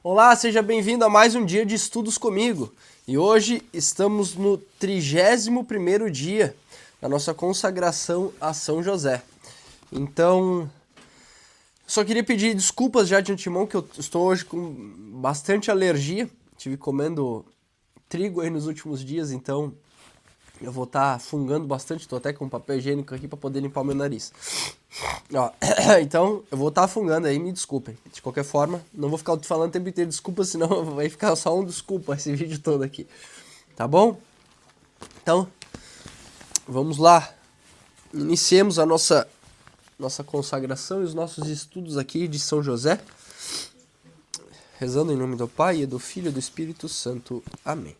Olá, seja bem-vindo a mais um dia de estudos comigo. E hoje estamos no 31º dia da nossa consagração a São José. Então, só queria pedir desculpas já de antemão que eu estou hoje com bastante alergia. Estive comendo trigo aí nos últimos dias, então eu vou estar fungando bastante. Estou até com papel higiênico aqui para poder limpar o meu nariz. Ó, então, eu vou estar fungando aí, me desculpem. De qualquer forma, não vou ficar falando o tempo inteiro desculpa, senão vai ficar só um desculpa esse vídeo todo aqui. Tá bom? Então, vamos lá. Iniciemos a nossa consagração e os nossos estudos aqui de São José. Rezando em nome do Pai, e do Filho e do Espírito Santo. Amém.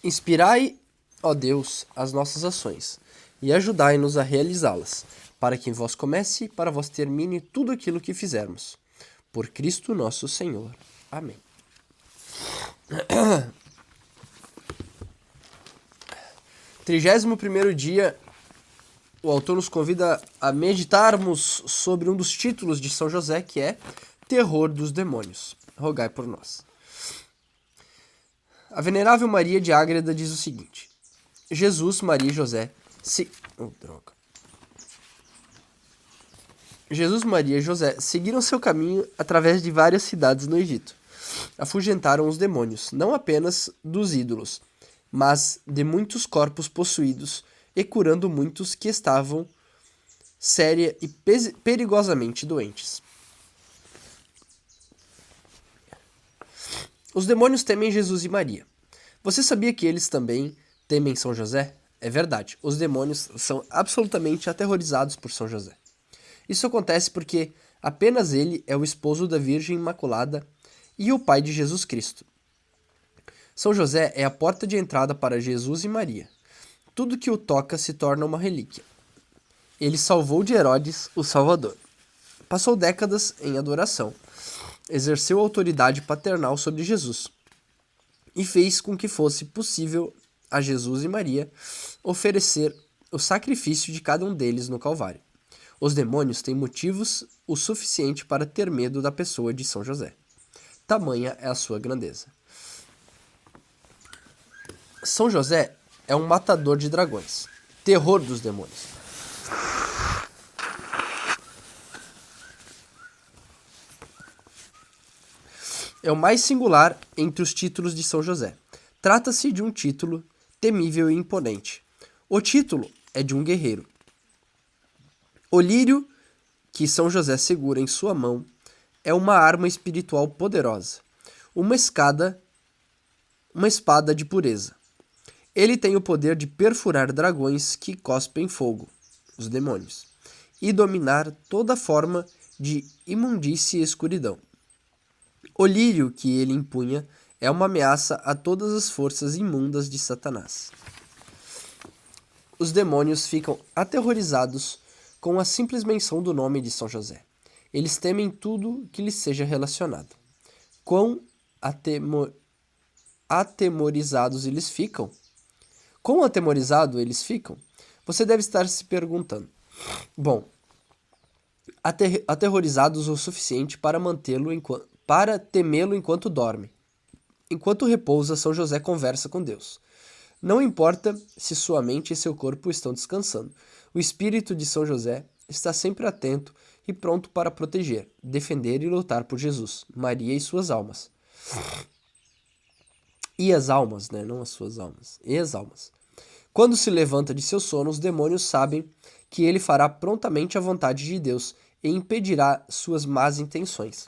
Inspirai, ó Deus, as nossas ações, e ajudai-nos a realizá-las, para que em vós comece e para vós termine tudo aquilo que fizermos. Por Cristo nosso Senhor. Amém. 31º dia, o autor nos convida a meditarmos sobre um dos títulos de São José, que é Terror dos Demônios. Rogai por nós. A Venerável Maria de Ágreda diz o seguinte: Jesus, Maria e José Jesus, Maria e José seguiram seu caminho através de várias cidades no Egito. Afugentaram os demônios, não apenas dos ídolos, mas de muitos corpos possuídos, e curando muitos que estavam séria e perigosamente doentes. Os demônios temem Jesus e Maria. Você sabia que eles também temem São José? É verdade, os demônios são absolutamente aterrorizados por São José. Isso acontece porque apenas ele é o esposo da Virgem Imaculada e o pai de Jesus Cristo. São José é a porta de entrada para Jesus e Maria. Tudo que o toca se torna uma relíquia. Ele salvou de Herodes, o Salvador. Passou décadas em adoração. Exerceu autoridade paternal sobre Jesus e fez com que fosse possível a Jesus e Maria oferecer o sacrifício de cada um deles no Calvário. Os demônios têm motivos o suficiente para ter medo da pessoa de São José. Tamanha é a sua grandeza. São José é um matador de dragões, terror dos demônios. É o mais singular entre os títulos de São José. Trata-se de um título temível e imponente. O título é de um guerreiro. O lírio que São José segura em sua mão é uma arma espiritual poderosa, uma espada de pureza. Ele tem o poder de perfurar dragões que cospem fogo, os demônios, e dominar toda forma de imundície e escuridão. O lírio que ele empunha é uma ameaça a todas as forças imundas de Satanás. Os demônios ficam aterrorizados com a simples menção do nome de São José. Eles temem tudo que lhes seja relacionado. Quão atemorizados eles ficam? Quão atemorizados eles ficam? Você deve estar se perguntando. Bom, aterrorizados o suficiente para temê-lo enquanto dorme. Enquanto repousa, São José conversa com Deus. Não importa se sua mente e seu corpo estão descansando. O espírito de São José está sempre atento e pronto para proteger, defender e lutar por Jesus, Maria e suas almas. E as almas, né? Não as suas almas. E as almas. Quando se levanta de seu sono, os demônios sabem que ele fará prontamente a vontade de Deus e impedirá suas más intenções.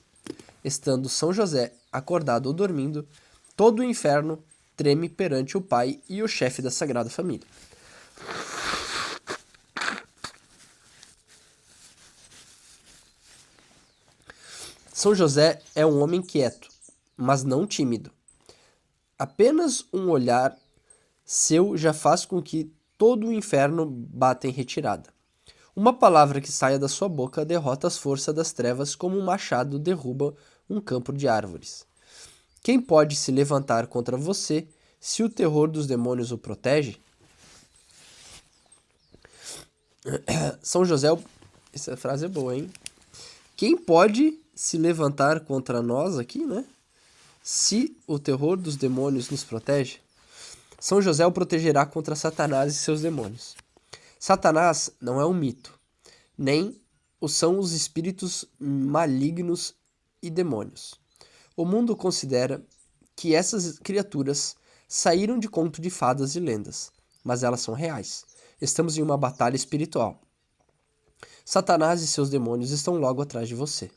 Estando São José acordado ou dormindo, todo o inferno treme perante o pai e o chefe da Sagrada Família. São José é um homem quieto, mas não tímido. Apenas um olhar seu já faz com que todo o inferno bata em retirada. Uma palavra que saia da sua boca derrota as forças das trevas como um machado derruba um campo de árvores. Quem pode se levantar contra você se o terror dos demônios o protege? São José, essa frase é boa, hein? Quem pode se levantar contra nós aqui, né? Se o terror dos demônios nos protege, São José o protegerá contra Satanás e seus demônios. Satanás não é um mito, nem o são os espíritos malignos e demônios. O mundo considera que essas criaturas saíram de conto de fadas e lendas, mas elas são reais. Estamos em uma batalha espiritual. Satanás e seus demônios estão logo atrás de você.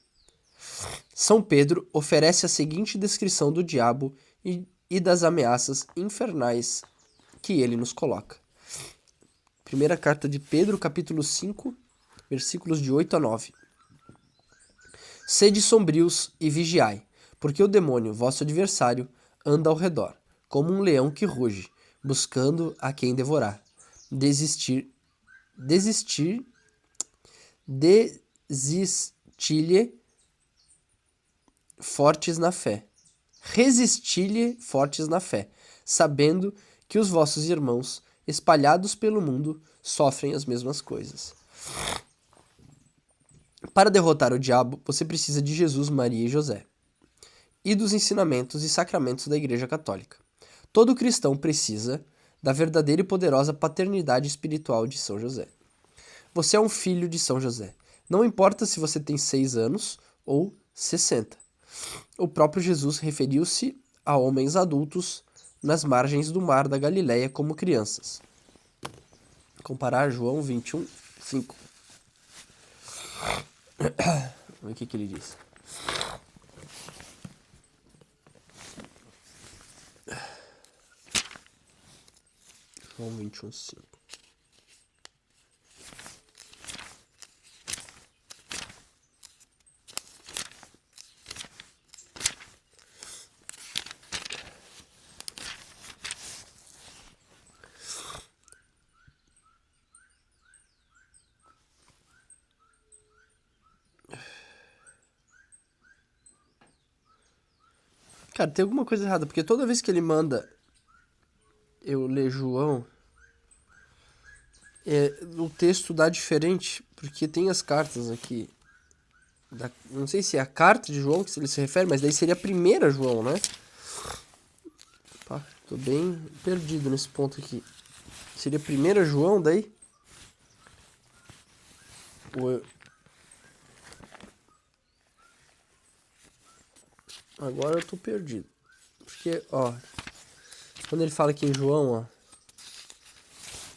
São Pedro oferece a seguinte descrição do diabo e das ameaças infernais que ele nos coloca. Primeira carta de Pedro, capítulo 5, versículos de 8 a 9. Sede sombrios e vigiai, porque o demônio, vosso adversário, anda ao redor, como um leão que ruge, buscando a quem devorar. Desistir-lhe fortes na fé. Resistir-lhe fortes na fé, sabendo que os vossos irmãos, espalhados pelo mundo, sofrem as mesmas coisas. Para derrotar o diabo, você precisa de Jesus, Maria e José, e dos ensinamentos e sacramentos da Igreja Católica. Todo cristão precisa da verdadeira e poderosa paternidade espiritual de São José. Você é um filho de São José. Não importa se você tem 6 anos ou 60. O próprio Jesus referiu-se a homens adultos nas margens do mar da Galileia como crianças. Comparar João 21, 5. Olha o que ele diz. João 21, 5. Cara, tem alguma coisa errada, porque toda vez que ele manda eu ler João, o texto dá diferente, porque tem as cartas aqui. Não sei se é a carta de João que ele se refere, mas daí seria a primeira João, né? Pá, tô bem perdido nesse ponto aqui. Seria a primeira João daí? Agora eu tô perdido. Porque, ó, quando ele fala aqui em João, ó,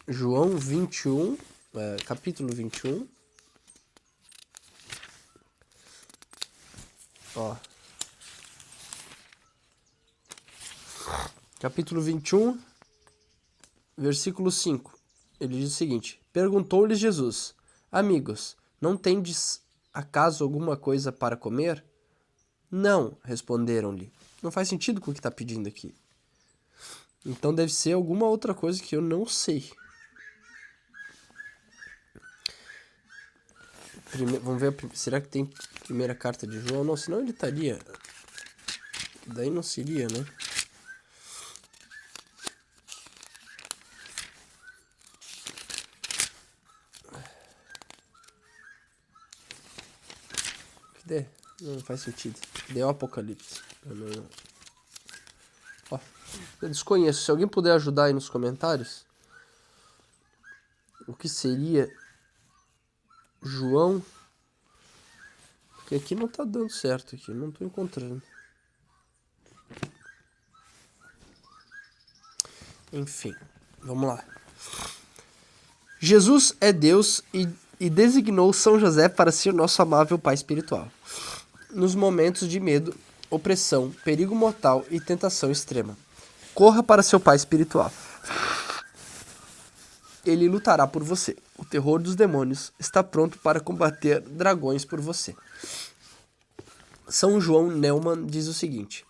João 21, capítulo 21, ó, capítulo 21, versículo 5, ele diz o seguinte: perguntou-lhes Jesus: amigos, não tendes acaso alguma coisa para comer? Não, responderam-lhe. Não faz sentido com o que está pedindo aqui. Então deve ser alguma outra coisa que eu não sei. Vamos ver, será que tem primeira carta de João? Não, senão ele estaria. Daí não seria, né? Cadê? Não faz sentido. Deu Apocalipse. Ó, eu desconheço. Se alguém puder ajudar aí nos comentários, o que seria João? Porque aqui não tá dando certo aqui, não tô encontrando. Enfim, vamos lá. Jesus é Deus e designou São José para ser nosso amável pai espiritual. Nos momentos de medo, opressão, perigo mortal e tentação extrema, corra para seu pai espiritual. Ele lutará por você. O terror dos demônios está pronto para combater dragões por você. São João Neumann diz o seguinte: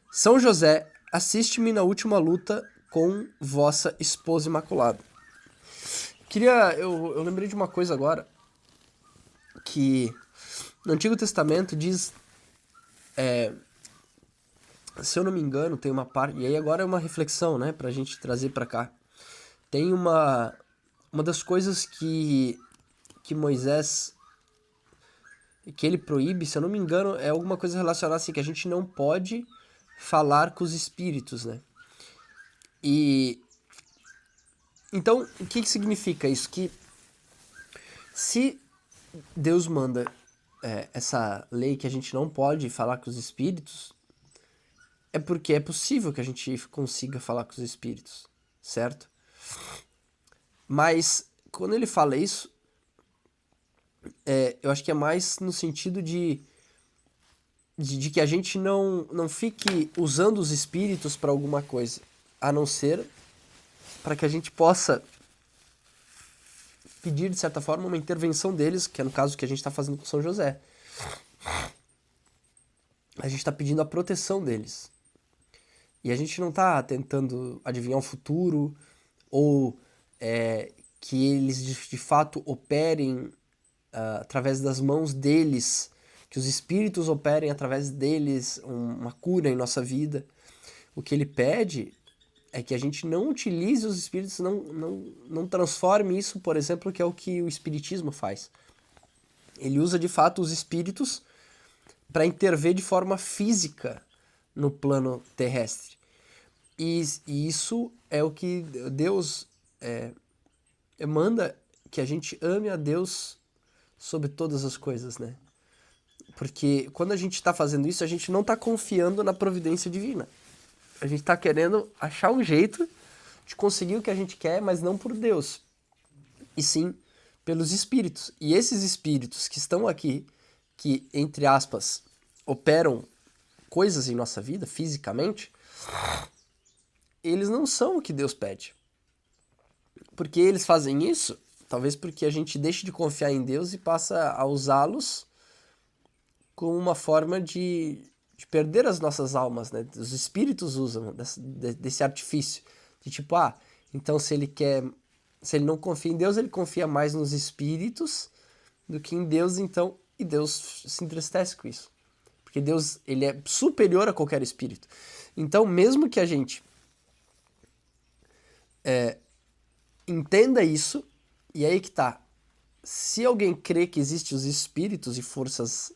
São José, assiste-me na última luta com vossa esposa imaculada. Eu lembrei de uma coisa agora, que no Antigo Testamento diz, se eu não me engano, tem uma parte, e aí agora é uma reflexão, né, pra gente trazer pra cá. Tem uma uma das coisas que Moisés, que ele proíbe, se eu não me engano, é alguma coisa relacionada assim, que a gente não pode falar com os espíritos, né? E então, o que significa isso? Que se Deus manda essa lei que a gente não pode falar com os espíritos, é porque é possível que a gente consiga falar com os espíritos, certo? Mas quando ele fala isso, eu acho que é mais no sentido de que a gente não fique usando os espíritos para alguma coisa, a não ser para que a gente possa pedir, de certa forma, uma intervenção deles, que é no caso que a gente está fazendo com São José. A gente está pedindo a proteção deles. E a gente não está tentando adivinhar o futuro ou que eles de fato operem através das mãos deles, que os espíritos operem através deles uma cura em nossa vida. O que ele pede é que a gente não utilize os espíritos, não transforme isso, por exemplo, que é o que o espiritismo faz. Ele usa de fato os espíritos para intervir de forma física no plano terrestre. E isso é o que Deus manda, que a gente ame a Deus sobre todas as coisas, né? Porque quando a gente está fazendo isso, a gente não está confiando na providência divina. A gente está querendo achar um jeito de conseguir o que a gente quer, mas não por Deus, e sim pelos espíritos. E esses espíritos que estão aqui, que, entre aspas, operam coisas em nossa vida, fisicamente, eles não são o que Deus pede. Porque eles fazem isso, talvez porque a gente deixe de confiar em Deus e passa a usá-los como uma forma de perder as nossas almas, né? Os espíritos usam desse artifício. De tipo, então se ele não confia em Deus, ele confia mais nos espíritos do que em Deus, então, e Deus se entristece com isso. Porque Deus, ele é superior a qualquer espírito. Então, mesmo que a gente entenda isso, e aí que tá. Se alguém crê que existem os espíritos e forças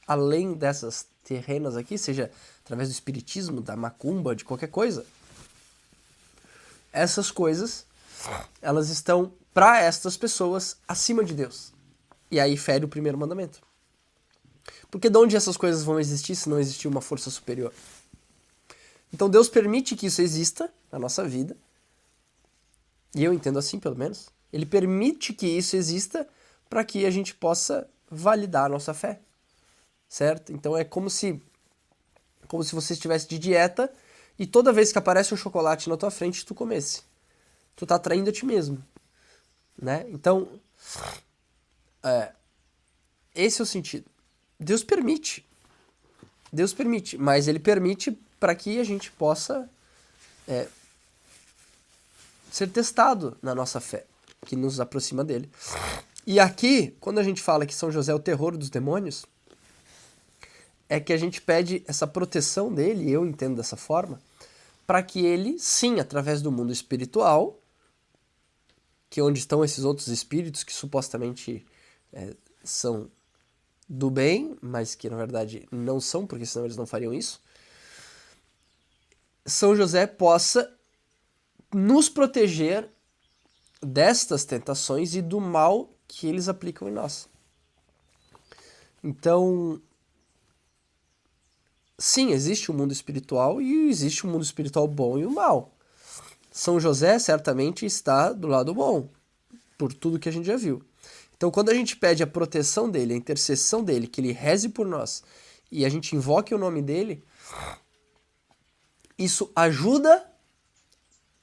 além dessas terrenas aqui, seja através do espiritismo, da macumba, de qualquer coisa, essas coisas, elas estão, para estas pessoas, acima de Deus. E aí fere o primeiro mandamento. Porque de onde essas coisas vão existir se não existir uma força superior? Então Deus permite que isso exista na nossa vida, e eu entendo assim, pelo menos. Ele permite que isso exista para que a gente possa validar a nossa fé, certo? Então é como se você estivesse de dieta e toda vez que aparece um chocolate na tua frente, tu comesse. Tu tá traindo a ti mesmo, né? Então, esse é o sentido. Deus permite, mas ele permite para que a gente possa ser testado na nossa fé, que nos aproxima dele. E aqui, quando a gente fala que São José é o terror dos demônios, é que a gente pede essa proteção dele, eu entendo dessa forma, para que ele, sim, através do mundo espiritual, que é onde estão esses outros espíritos que supostamente são do bem, mas que na verdade não são, porque senão eles não fariam isso, São José possa nos proteger destas tentações e do mal que eles aplicam em nós. Então, sim, existe o mundo espiritual e existe o mundo espiritual bom e o mal. São José certamente está do lado bom, por tudo que a gente já viu. Então, quando a gente pede a proteção dele, a intercessão dele, que ele reze por nós, e a gente invoque o nome dele, isso ajuda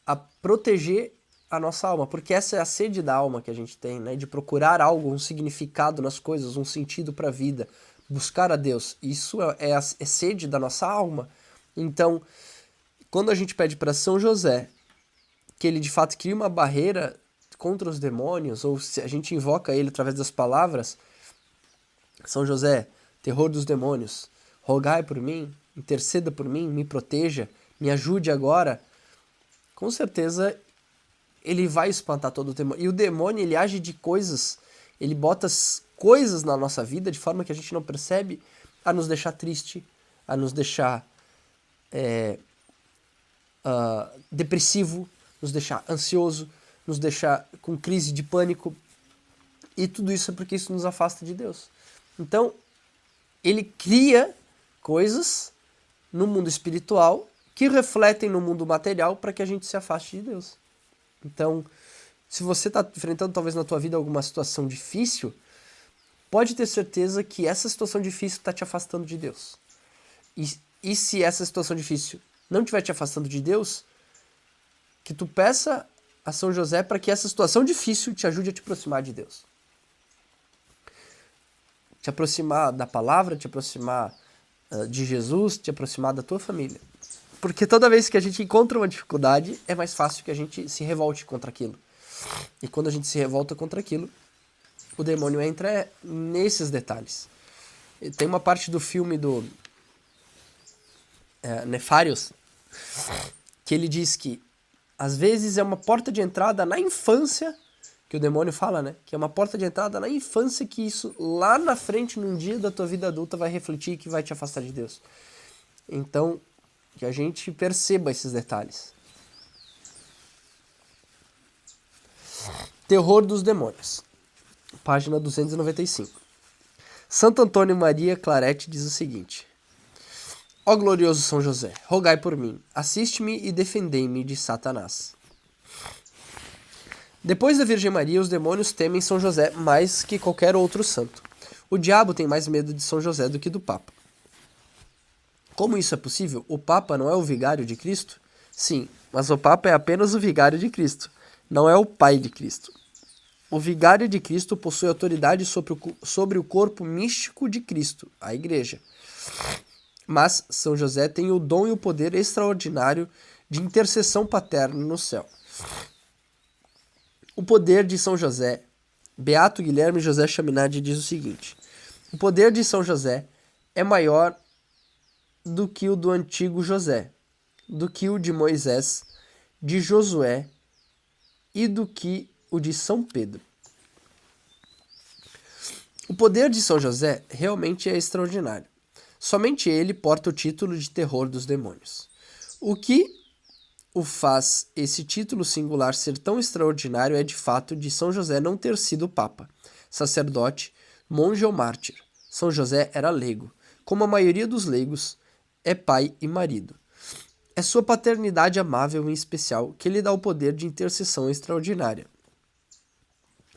a proteger a nossa alma, porque essa é a sede da alma que a gente tem, né? De procurar algo, um significado nas coisas, um sentido para a vida, buscar a Deus. Isso é sede da nossa alma. Então, quando a gente pede para São José que ele de fato crie uma barreira contra os demônios, ou se a gente invoca ele através das palavras, São José, terror dos demônios, rogai por mim, interceda por mim, me proteja, me ajude agora, com certeza ele vai espantar todo o demônio. E o demônio, ele age de coisas, ele bota coisas na nossa vida de forma que a gente não percebe, a nos deixar triste, a nos deixar depressivo, nos deixar ansioso, nos deixar com crise de pânico. E tudo isso é porque isso nos afasta de Deus. Então, ele cria coisas no mundo espiritual que refletem no mundo material para que a gente se afaste de Deus. Então, se você está enfrentando talvez na tua vida alguma situação difícil, pode ter certeza que essa situação difícil está te afastando de Deus. E se essa situação difícil não estiver te afastando de Deus, que tu peça a São José para que essa situação difícil te ajude a te aproximar de Deus. Te aproximar da palavra, te aproximar de Jesus, te aproximar da tua família. Porque toda vez que a gente encontra uma dificuldade, é mais fácil que a gente se revolte contra aquilo. E quando a gente se revolta contra aquilo, o demônio entra nesses detalhes. Tem uma parte do filme do Nefarious que ele diz que às vezes é uma porta de entrada na infância, que o demônio fala, né? Que é uma porta de entrada na infância que isso lá na frente, num dia da tua vida adulta, vai refletir e que vai te afastar de Deus. Então, que a gente perceba esses detalhes. Terror dos demônios. Página 295. Santo Antônio Maria Claret diz o seguinte: Ó glorioso São José, rogai por mim, assiste-me e defendei-me de Satanás. Depois da Virgem Maria, os demônios temem São José mais que qualquer outro santo. O diabo tem mais medo de São José do que do Papa. Como isso é possível? O Papa não é o vigário de Cristo? Sim, mas o Papa é apenas o vigário de Cristo, não é o Pai de Cristo. O vigário de Cristo possui autoridade sobre o corpo místico de Cristo, a Igreja. Mas São José tem o dom e o poder extraordinário de intercessão paterna no céu. O poder de São José, Beato Guilherme José Chaminade diz o seguinte: o poder de São José é maior do que o do antigo José, do que o de Moisés, de Josué e do que o de São Pedro. O poder de São José realmente é extraordinário. Somente ele porta o título de terror dos demônios. O que o faz esse título singular ser tão extraordinário é de fato de São José não ter sido papa, sacerdote, monge ou mártir. São José era leigo. Como a maioria dos leigos, é pai e marido. É sua paternidade amável e especial que lhe dá o poder de intercessão extraordinária.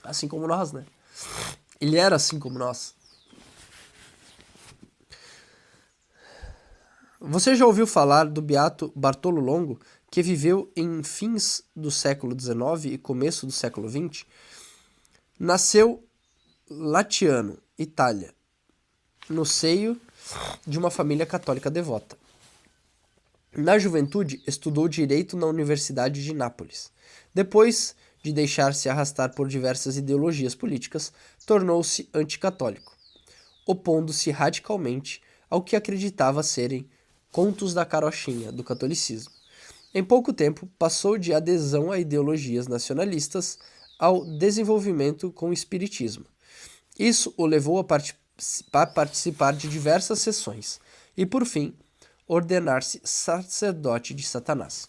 Assim como nós, né? Ele era assim como nós. Você já ouviu falar do beato Bartolo Longo, que viveu em fins do século XIX e começo do século XX? Nasceu Latiano, Itália, no seio de uma família católica devota. Na juventude, estudou direito na Universidade de Nápoles. Depois de deixar-se arrastar por diversas ideologias políticas, tornou-se anticatólico, opondo-se radicalmente ao que acreditava serem contos da carochinha do catolicismo. Em pouco tempo, passou de adesão a ideologias nacionalistas ao desenvolvimento com o espiritismo. Isso o levou a participar de diversas sessões e, por fim, ordenar-se sacerdote de Satanás.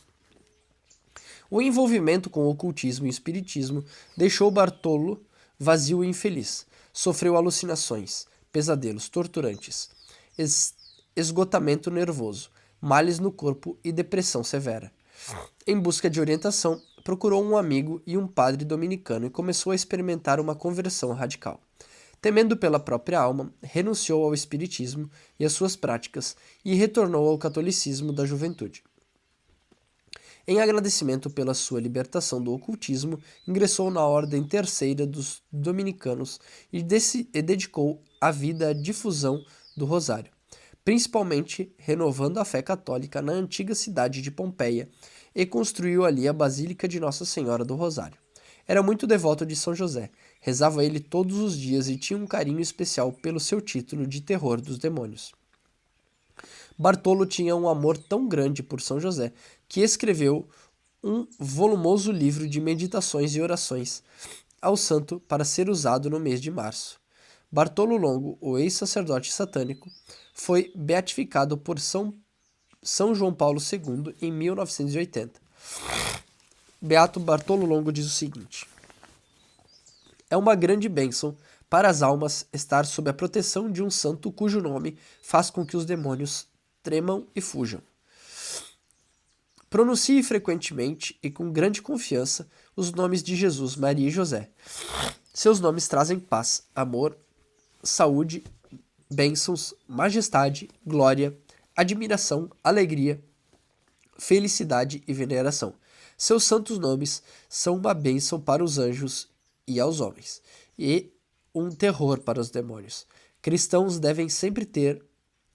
O envolvimento com o ocultismo e espiritismo deixou Bartolo vazio e infeliz. Sofreu alucinações, pesadelos torturantes, esgotamento nervoso, males no corpo e depressão severa. Em busca de orientação, procurou um amigo e um padre dominicano e começou a experimentar uma conversão radical. Temendo pela própria alma, renunciou ao espiritismo e às suas práticas e retornou ao catolicismo da juventude. Em agradecimento pela sua libertação do ocultismo, ingressou na Ordem Terceira dos Dominicanos e dedicou a vida à difusão do Rosário, principalmente renovando a fé católica na antiga cidade de Pompeia, e construiu ali a Basílica de Nossa Senhora do Rosário. Era muito devoto de São José, rezava ele todos os dias e tinha um carinho especial pelo seu título de terror dos demônios. Bartolo tinha um amor tão grande por São José que escreveu um volumoso livro de meditações e orações ao santo para ser usado no mês de março. Bartolo Longo, o ex-sacerdote satânico, foi beatificado por São João Paulo II em 1980. Beato Bartolo Longo diz o seguinte: é uma grande bênção para as almas estar sob a proteção de um santo cujo nome faz com que os demônios tremam e fujam. Pronuncie frequentemente e com grande confiança os nomes de Jesus, Maria e José. Seus nomes trazem paz, amor, saúde, bênçãos, majestade, glória, admiração, alegria, felicidade e veneração. Seus santos nomes são uma bênção para os anjos e aos homens, e um terror para os demônios. Cristãos devem sempre ter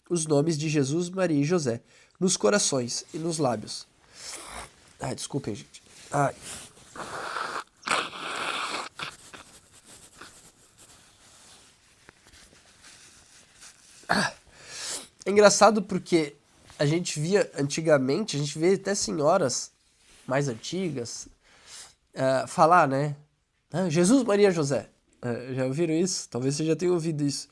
os nomes de Jesus, Maria e José nos corações e nos lábios. Desculpem, gente. É engraçado porque a gente via antigamente, a gente vê até senhoras mais antigas falar, né? Jesus, Maria, José. Já ouviram isso? Talvez você já tenha ouvido isso.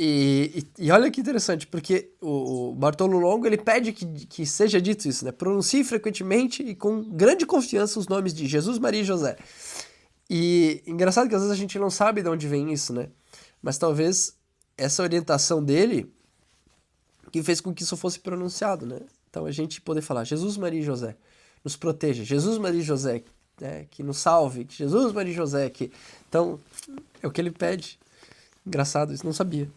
E olha que interessante, porque o Bartolo Longo ele pede que seja dito isso, né? Pronuncie frequentemente e com grande confiança os nomes de Jesus, Maria e José. E engraçado que às vezes a gente não sabe de onde vem isso, né? Mas talvez essa orientação dele que fez com que isso fosse pronunciado, né? Então a gente poder falar Jesus, Maria e José, nos proteja. Jesus, Maria e José, né? Que nos salve. Jesus, Maria e José, que... Então, é o que ele pede. Engraçado, isso não sabia.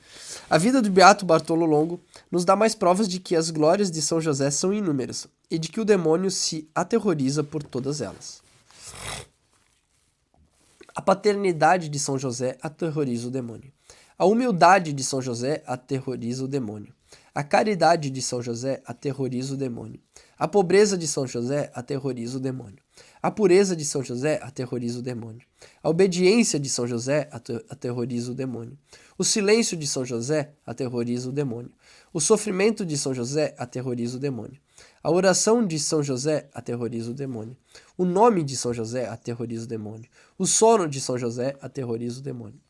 A vida do Beato Bartolo Longo nos dá mais provas de que as glórias de São José são inúmeras e de que o demônio se aterroriza por todas elas. A paternidade de São José aterroriza o demônio. A humildade de São José aterroriza o demônio. A caridade de São José aterroriza o demônio. A pobreza de São José aterroriza o demônio. A pureza de São José aterroriza o demônio. A obediência de São José aterroriza o demônio. O silêncio de São José aterroriza o demônio. O sofrimento de São José aterroriza o demônio. A oração de São José aterroriza o demônio. O nome de São José aterroriza o demônio. O sono de São José aterroriza o demônio.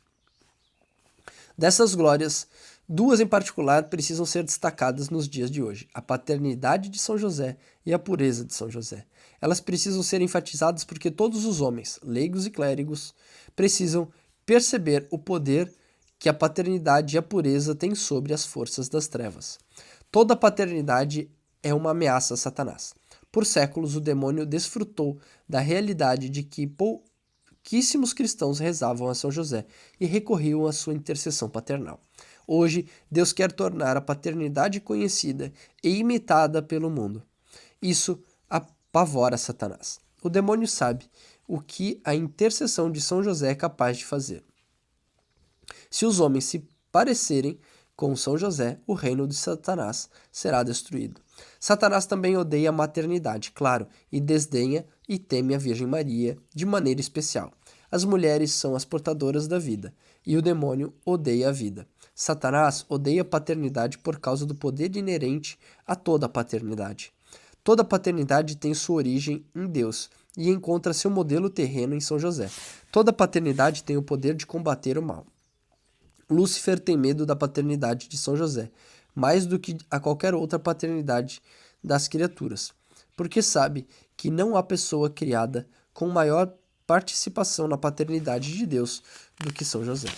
Dessas glórias, duas em particular precisam ser destacadas nos dias de hoje: a paternidade de São José e a pureza de São José. Elas precisam ser enfatizadas porque todos os homens, leigos e clérigos, precisam perceber o poder que a paternidade e a pureza têm sobre as forças das trevas. Toda paternidade é uma ameaça a Satanás. Por séculos, o demônio desfrutou da realidade de que pouquíssimos cristãos rezavam a São José e recorriam à sua intercessão paternal. Hoje, Deus quer tornar a paternidade conhecida e imitada pelo mundo. Isso apavora Satanás. O demônio sabe o que a intercessão de São José é capaz de fazer. Se os homens se parecerem com São José, o reino de Satanás será destruído. Satanás também odeia a maternidade, claro, e desdenha e teme a Virgem Maria de maneira especial. As mulheres são as portadoras da vida, e o demônio odeia a vida. Satanás odeia a paternidade por causa do poder inerente a toda a paternidade. Toda paternidade tem sua origem em Deus e encontra seu modelo terreno em São José. Toda paternidade tem o poder de combater o mal. Lúcifer tem medo da paternidade de São José, mais do que a qualquer outra paternidade das criaturas, porque sabe que não há pessoa criada com maior participação na paternidade de Deus do que São José.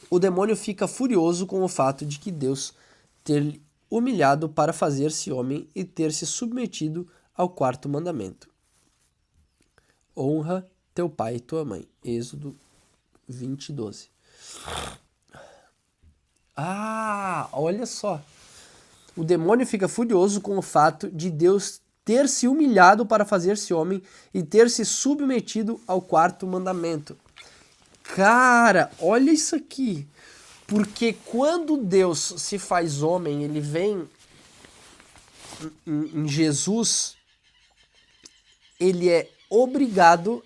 O demônio fica furioso com o fato de que Deus ter humilhado para fazer-se homem e ter se submetido ao quarto mandamento. Honra teu pai e tua mãe. Êxodo 20:12. Olha só. O demônio fica furioso com o fato de Deus ter se humilhado para fazer-se homem e ter se submetido ao quarto mandamento. Cara, olha isso aqui. Porque quando Deus se faz homem, ele vem em Jesus, ele é obrigado,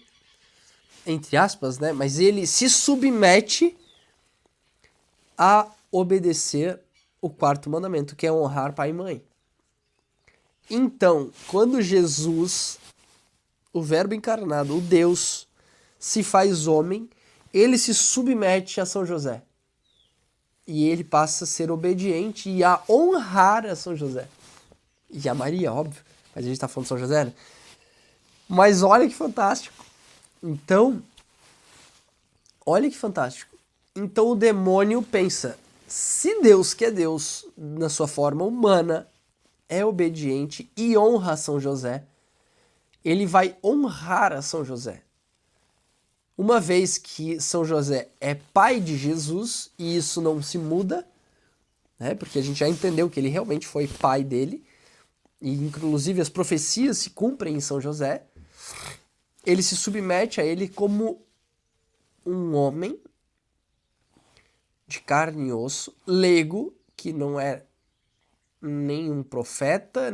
entre aspas, né? Mas ele se submete a obedecer o quarto mandamento, que é honrar pai e mãe. Então, quando Jesus, o Verbo encarnado, o Deus, se faz homem, ele se submete a São José. E ele passa a ser obediente e a honrar a São José. E a Maria, óbvio. Mas a gente tá falando de São José, né? Mas olha que fantástico. Então, olha que fantástico. Então o demônio pensa, se Deus, que é Deus na sua forma humana, é obediente e honra a São José, ele vai honrar a São José. Uma vez que São José é pai de Jesus, e isso não se muda, né? Porque a gente já entendeu que ele realmente foi pai dele, e inclusive as profecias se cumprem em São José, ele se submete a ele como um homem de carne e osso, leigo, que não é nenhum profeta,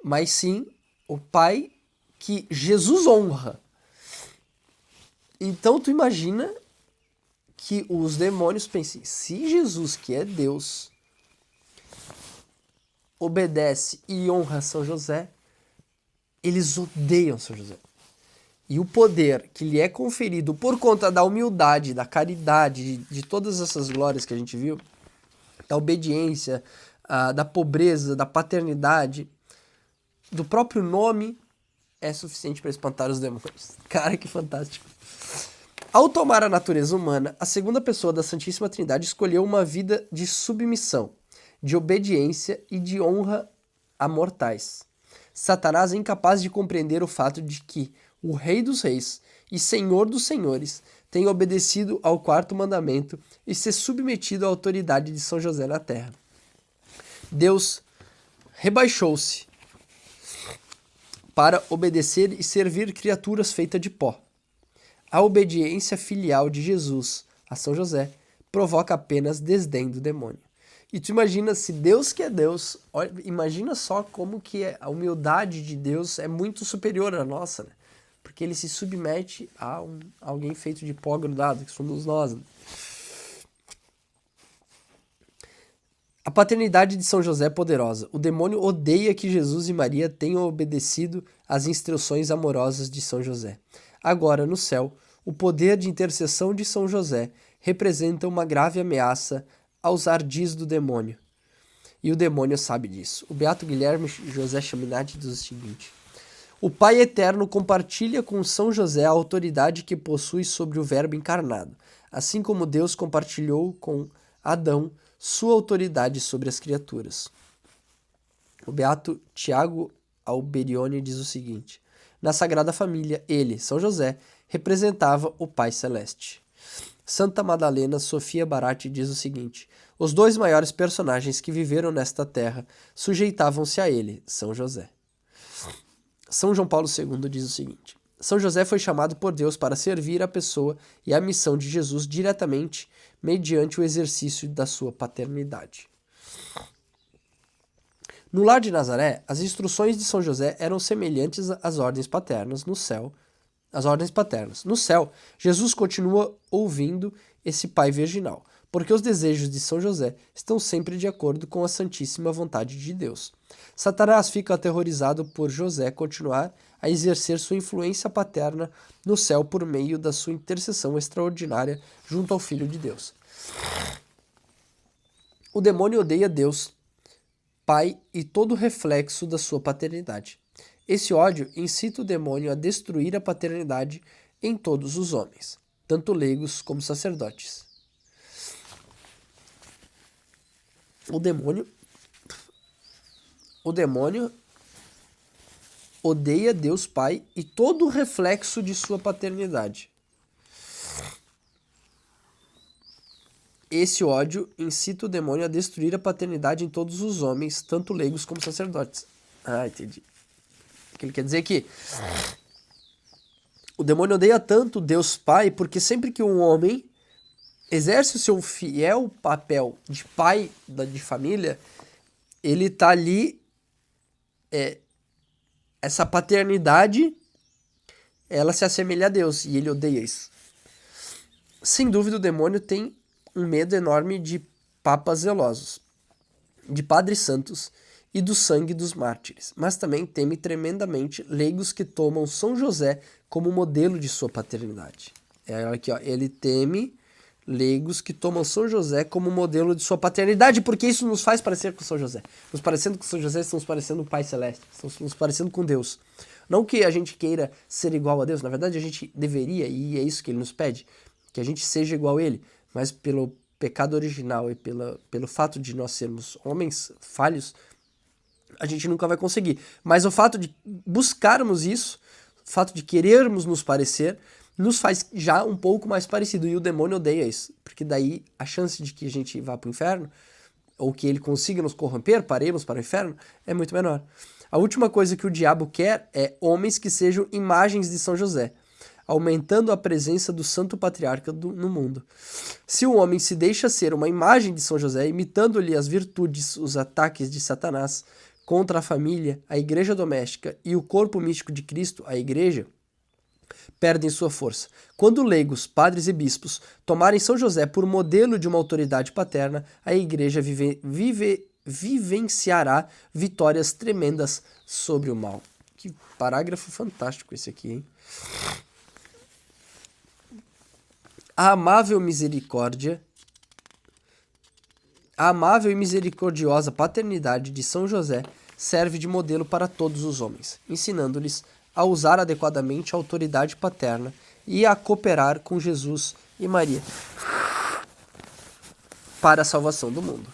mas sim o pai que Jesus honra. Então tu imagina que os demônios pensem, se Jesus, que é Deus, obedece e honra São José, eles odeiam São José. E o poder que lhe é conferido por conta da humildade, da caridade, de todas essas glórias que a gente viu, da obediência, da pobreza, da paternidade, do próprio nome, é suficiente para espantar os demônios. Cara, que fantástico. Ao tomar a natureza humana, a segunda pessoa da Santíssima Trindade escolheu uma vida de submissão, de obediência e de honra a mortais. Satanás é incapaz de compreender o fato de que o Rei dos Reis e Senhor dos Senhores tem obedecido ao quarto mandamento e se submetido à autoridade de São José na terra. Deus rebaixou-se para obedecer e servir criaturas feitas de pó. A obediência filial de Jesus a São José provoca apenas desdém do demônio. E tu imagina, se Deus que é Deus, imagina só como que a humildade de Deus é muito superior à nossa, né? Porque ele se submete a alguém feito de pó grudado, que somos nós. Né? A paternidade de São José é poderosa. O demônio odeia que Jesus e Maria tenham obedecido às instruções amorosas de São José. Agora, no céu, o poder de intercessão de São José representa uma grave ameaça aos ardis do demônio. E o demônio sabe disso. O beato Guilherme José Chaminade diz o seguinte: o Pai Eterno compartilha com São José a autoridade que possui sobre o Verbo encarnado, assim como Deus compartilhou com Adão sua autoridade sobre as criaturas. O beato Tiago Alberione diz o seguinte: na Sagrada Família, ele, São José, representava o Pai Celeste. Santa Madalena Sofia Barati diz o seguinte: os dois maiores personagens que viveram nesta terra sujeitavam-se a ele, São José. São João Paulo II diz o seguinte: São José foi chamado por Deus para servir a pessoa e a missão de Jesus diretamente mediante o exercício da sua paternidade. No lar de Nazaré, as instruções de São José eram semelhantes às ordens paternas no céu. As ordens paternas. No céu, Jesus continua ouvindo esse pai virginal, porque os desejos de São José estão sempre de acordo com a santíssima vontade de Deus. Satanás fica aterrorizado por José continuar a exercer sua influência paterna no céu por meio da sua intercessão extraordinária junto ao Filho de Deus. O demônio odeia Deus, Pai e todo o reflexo da sua paternidade. Esse ódio incita o demônio a destruir a paternidade em todos os homens, tanto leigos como sacerdotes. O demônio odeia Deus Pai e todo o reflexo de sua paternidade. Esse ódio incita o demônio a destruir a paternidade em todos os homens, tanto leigos como sacerdotes. Ah, entendi. O que ele quer dizer aqui? O demônio odeia tanto Deus Pai porque sempre que um homem exerce o seu fiel papel de pai de família, ele tá ali, essa paternidade, ela se assemelha a Deus e ele odeia isso. Sem dúvida, o demônio tem um medo enorme de papas zelosos, de padres santos e do sangue dos mártires, mas também teme tremendamente leigos que tomam São José como modelo de sua paternidade. Aqui, ó, ele teme leigos que tomam São José como modelo de sua paternidade, porque isso nos faz parecer com São José. Nos parecendo com São José, estamos parecendo o Pai Celeste, estamos nos parecendo com Deus. Não que a gente queira ser igual a Deus, na verdade a gente deveria, e é isso que ele nos pede, que a gente seja igual a ele, mas pelo pecado original e pelo fato de nós sermos homens falhos, a gente nunca vai conseguir. Mas o fato de buscarmos isso, o fato de querermos nos parecer, nos faz já um pouco mais parecido. E o demônio odeia isso, porque daí a chance de que a gente vá para o inferno, ou que ele consiga nos corromper, paremos para o inferno, é muito menor. A última coisa que o diabo quer é homens que sejam imagens de São José, aumentando a presença do santo patriarca no mundo. Se o homem se deixa ser uma imagem de São José, imitando-lhe as virtudes, os ataques de Satanás contra a família, a igreja doméstica e o corpo místico de Cristo, a igreja, perdem sua força. Quando leigos, padres e bispos tomarem São José por modelo de uma autoridade paterna, a igreja vivenciará vitórias tremendas sobre o mal. Que parágrafo fantástico esse aqui, hein? A amável e misericordiosa paternidade de São José serve de modelo para todos os homens, ensinando-lhes a usar adequadamente a autoridade paterna e a cooperar com Jesus e Maria para a salvação do mundo.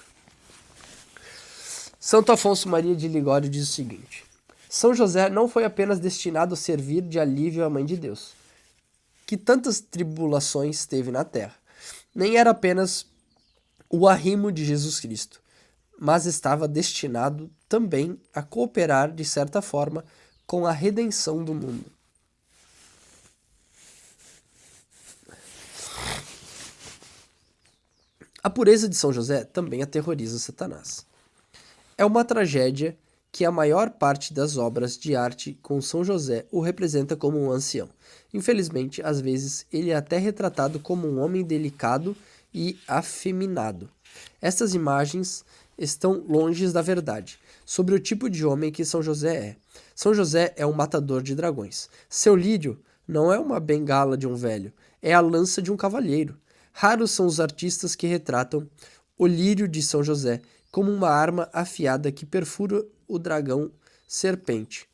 Santo Afonso Maria de Ligório diz o seguinte: São José não foi apenas destinado a servir de alívio à Mãe de Deus, que tantas tribulações teve na terra, nem era apenas o arrimo de Jesus Cristo, mas estava destinado também a cooperar, de certa forma, com a redenção do mundo. A pureza de São José também aterroriza Satanás. É uma tragédia que a maior parte das obras de arte com São José o representa como um ancião. Infelizmente, às vezes, ele é até retratado como um homem delicado e afeminado. Estas imagens estão longe da verdade sobre o tipo de homem que São José é. São José é um matador de dragões. Seu lírio não é uma bengala de um velho, é a lança de um cavalheiro. Raros são os artistas que retratam o lírio de São José como uma arma afiada que perfura o dragão serpente.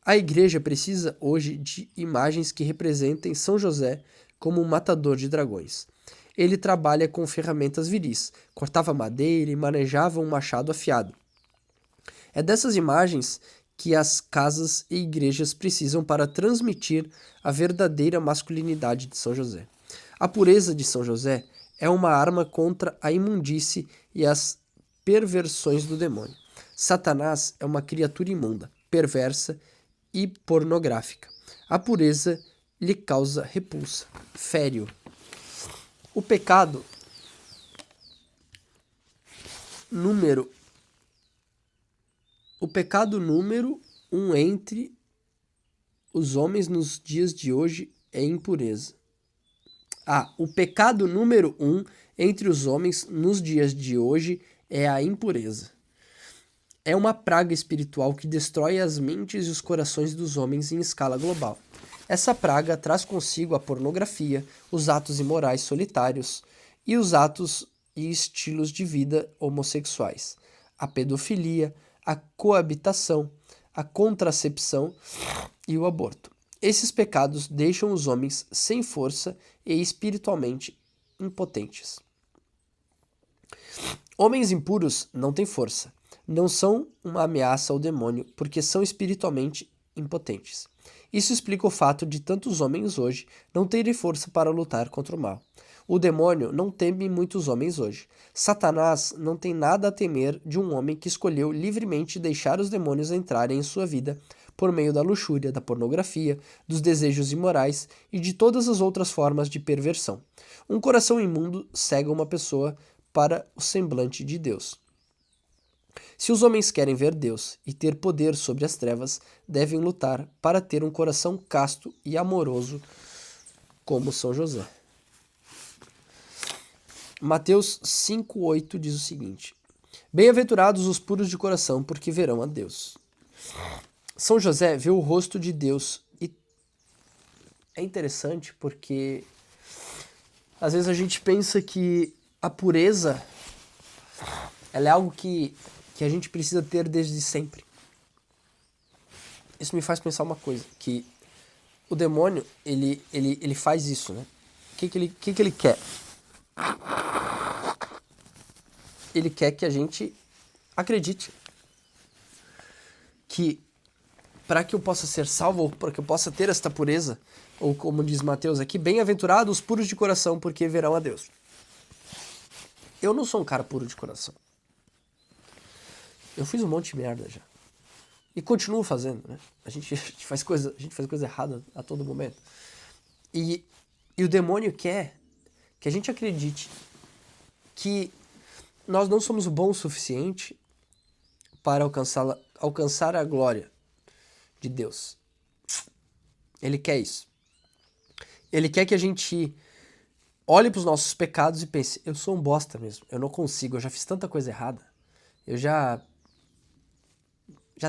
A igreja precisa hoje de imagens que representem São José como um matador de dragões. Ele trabalha com ferramentas viris, cortava madeira e manejava um machado afiado. É dessas imagens que as casas e igrejas precisam para transmitir a verdadeira masculinidade de São José. A pureza de São José é uma arma contra a imundície e as perversões do demônio. Satanás é uma criatura imunda, perversa e pornográfica. A pureza lhe causa repulsa, fere-o. O pecado número 1 entre os homens nos dias de hoje é impureza. O pecado número 1 entre os homens nos dias de hoje é a impureza. É uma praga espiritual que destrói as mentes e os corações dos homens em escala global. Essa praga traz consigo a pornografia, os atos imorais solitários e os atos e estilos de vida homossexuais, a pedofilia, a coabitação, a contracepção e o aborto. Esses pecados deixam os homens sem força e espiritualmente impotentes. Homens impuros não têm força, não são uma ameaça ao demônio porque são espiritualmente impotentes. Isso explica o fato de tantos homens hoje não terem força para lutar contra o mal. O demônio não teme muitos homens hoje. Satanás não tem nada a temer de um homem que escolheu livremente deixar os demônios entrarem em sua vida por meio da luxúria, da pornografia, dos desejos imorais e de todas as outras formas de perversão. Um coração imundo cega uma pessoa para o semblante de Deus. Se os homens querem ver Deus e ter poder sobre as trevas, devem lutar para ter um coração casto e amoroso como São José. Mateus 5,8 diz o seguinte: Bem-aventurados os puros de coração, porque verão a Deus. São José vê o rosto de Deus e é interessante porque às vezes a gente pensa que a pureza ela é algo que a gente precisa ter desde sempre. Isso me faz pensar uma coisa, que o demônio, ele faz isso, né? O que ele quer? Ele quer que a gente acredite que para que eu possa ser salvo, ou para que eu possa ter esta pureza, ou como diz Mateus aqui, bem-aventurados os puros de coração, porque verão a Deus. Eu não sou um cara puro de coração. Eu fiz um monte de merda já. E continuo fazendo, né? A gente faz coisa errada a todo momento. E o demônio quer que a gente acredite que nós não somos bons o suficiente para alcançar a glória de Deus. Ele quer isso. Ele quer que a gente olhe para os nossos pecados e pense, eu sou um bosta mesmo, eu não consigo, eu já fiz tanta coisa errada, eu já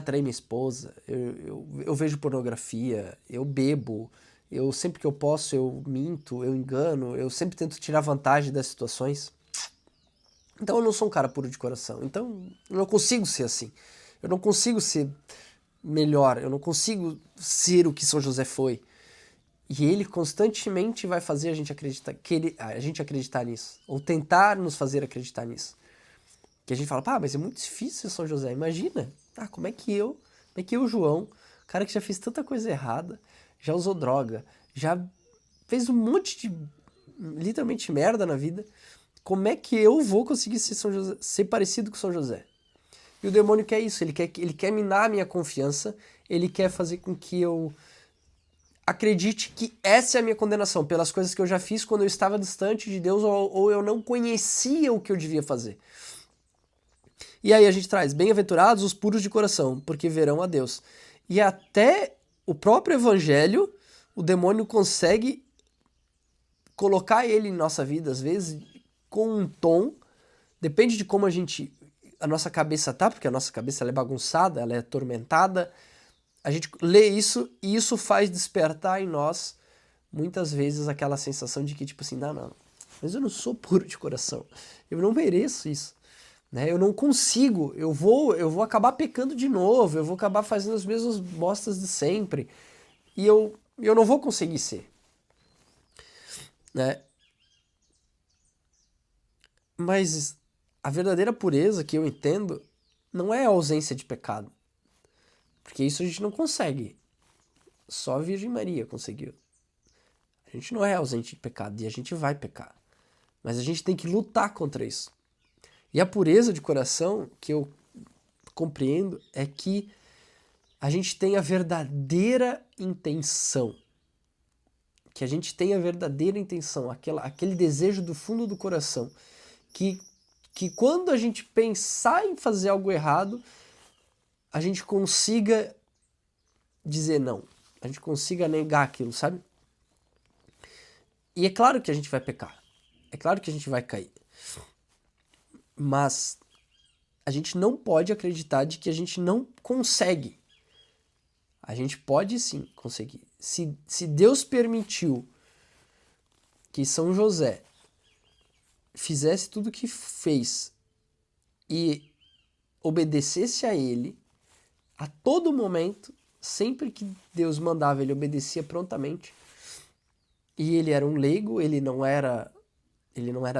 traí minha esposa, eu vejo pornografia, eu bebo, eu sempre que eu posso eu minto, eu engano, eu sempre tento tirar vantagem das situações. Então eu não sou um cara puro de coração, então eu não consigo ser assim, eu não consigo ser melhor, eu não consigo ser o que São José foi. E ele constantemente vai fazer a gente acreditar nisso, ou tentar nos fazer acreditar nisso. Que a gente fala, pá, mas é muito difícil São José, imagina, como é que eu, João, cara que já fez tanta coisa errada, já usou droga, já fez um monte de, literalmente, merda na vida, como é que eu vou conseguir ser parecido com São José? E o demônio quer isso, ele quer minar a minha confiança, ele quer fazer com que eu acredite que essa é a minha condenação, pelas coisas que eu já fiz quando eu estava distante de Deus ou eu não conhecia o que eu devia fazer. E aí a gente traz, bem-aventurados os puros de coração, porque verão a Deus. E até o próprio evangelho, o demônio consegue colocar ele em nossa vida, às vezes, com um tom, depende de como a nossa cabeça tá, porque a nossa cabeça ela é bagunçada, ela é atormentada. A gente lê isso e isso faz despertar em nós, muitas vezes, aquela sensação de que, tipo assim, não, mas eu não sou puro de coração, eu não mereço isso. Né? Eu não consigo, eu vou acabar pecando de novo, eu vou acabar fazendo as mesmas bostas de sempre, e eu não vou conseguir ser. Né? Mas a verdadeira pureza que eu entendo não é a ausência de pecado, porque isso a gente não consegue, só a Virgem Maria conseguiu. A gente não é ausente de pecado e a gente vai pecar, mas a gente tem que lutar contra isso. E a pureza de coração que eu compreendo é que a gente tem a verdadeira intenção. Que a gente tem a verdadeira intenção, aquele desejo do fundo do coração. Que quando a gente pensar em fazer algo errado, a gente consiga dizer não. A gente consiga negar aquilo, sabe? E é claro que a gente vai pecar. É claro que a gente vai cair. Mas a gente não pode acreditar de que a gente não consegue. A gente pode sim conseguir. Se Deus permitiu que São José fizesse tudo o que fez e obedecesse a ele, a todo momento, sempre que Deus mandava, ele obedecia prontamente. E ele era um leigo, ele não era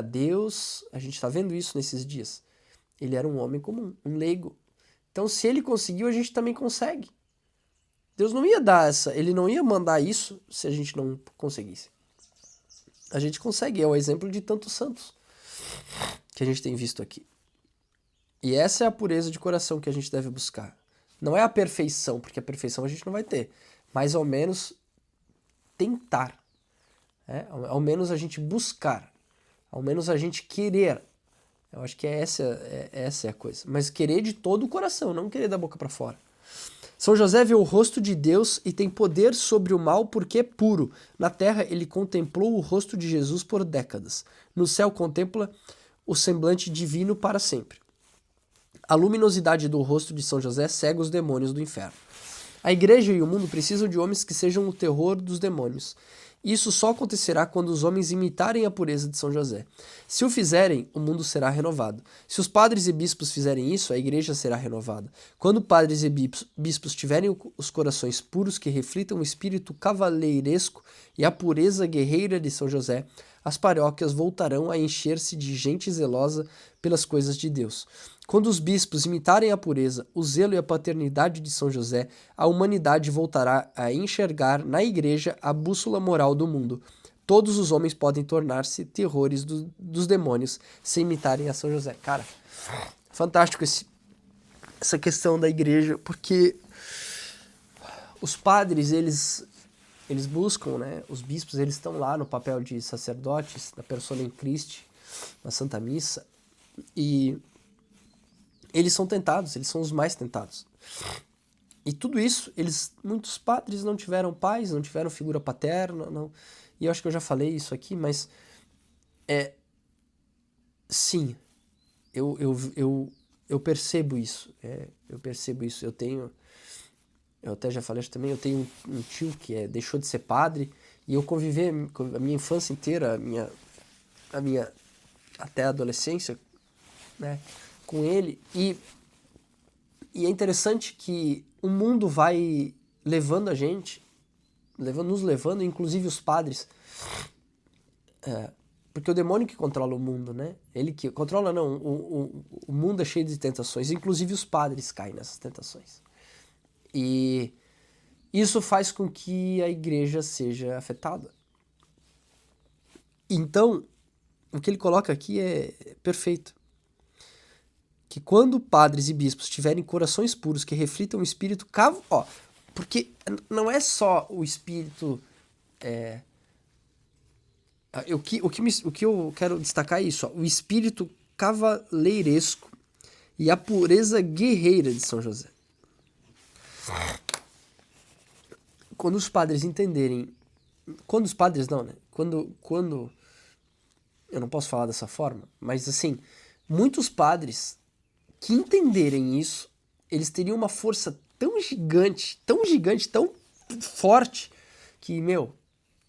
Deus, a gente está vendo isso nesses dias. Ele era um homem comum, um leigo. Então, se ele conseguiu, a gente também consegue. Deus não ia ele não ia mandar isso se a gente não conseguisse. A gente consegue, é o exemplo de tantos santos que a gente tem visto aqui. E essa é a pureza de coração que a gente deve buscar. Não é a perfeição, porque a perfeição a gente não vai ter, mas ao menos tentar. Ao menos a gente buscar. Ao menos a gente querer. Eu acho que essa é a coisa. Mas querer de todo o coração, não querer da boca para fora. São José vê o rosto de Deus e tem poder sobre o mal porque é puro. Na terra ele contemplou o rosto de Jesus por décadas. No céu contempla o semblante divino para sempre. A luminosidade do rosto de São José cega os demônios do inferno. A igreja e o mundo precisam de homens que sejam o terror dos demônios. Isso só acontecerá quando os homens imitarem a pureza de São José. Se o fizerem, o mundo será renovado. Se os padres e bispos fizerem isso, a igreja será renovada. Quando padres e bispos tiverem os corações puros que reflitam o espírito cavaleiresco e a pureza guerreira de São José, as paróquias voltarão a encher-se de gente zelosa pelas coisas de Deus. Quando os bispos imitarem a pureza, o zelo e a paternidade de São José, a humanidade voltará a enxergar na igreja a bússola moral do mundo. Todos os homens podem tornar-se terrores dos demônios se imitarem a São José. Cara, fantástico essa questão da igreja, porque os padres, eles buscam, né? Os bispos, eles estão lá no papel de sacerdotes, da Persona in Christi, na Santa Missa, e eles são tentados, eles são os mais tentados. E tudo isso, muitos padres não tiveram pais, não tiveram figura paterna, não. E eu acho que eu já falei isso aqui, mas sim, eu percebo isso. Eu percebo isso. Eu até já falei isso também, eu tenho um tio que deixou de ser padre, e eu convivi a minha infância inteira, a minha até a adolescência, né, com ele, e é interessante que o mundo vai levando a gente, nos levando, inclusive os padres, porque o demônio que controla o mundo, né? Ele que controla, não, o mundo é cheio de tentações, inclusive os padres caem nessas tentações. E isso faz com que a igreja seja afetada. Então, o que ele coloca aqui é perfeito. Que quando padres e bispos tiverem corações puros que reflitam o espírito... porque não é só o espírito... O que eu quero destacar é isso. O espírito cavaleiresco e a pureza guerreira de São José. Quando os padres entenderem... Quando os padres não, né? Quando... Eu não posso falar dessa forma, mas assim, muitos padres que entenderem isso, eles teriam uma força tão gigante, tão forte, que,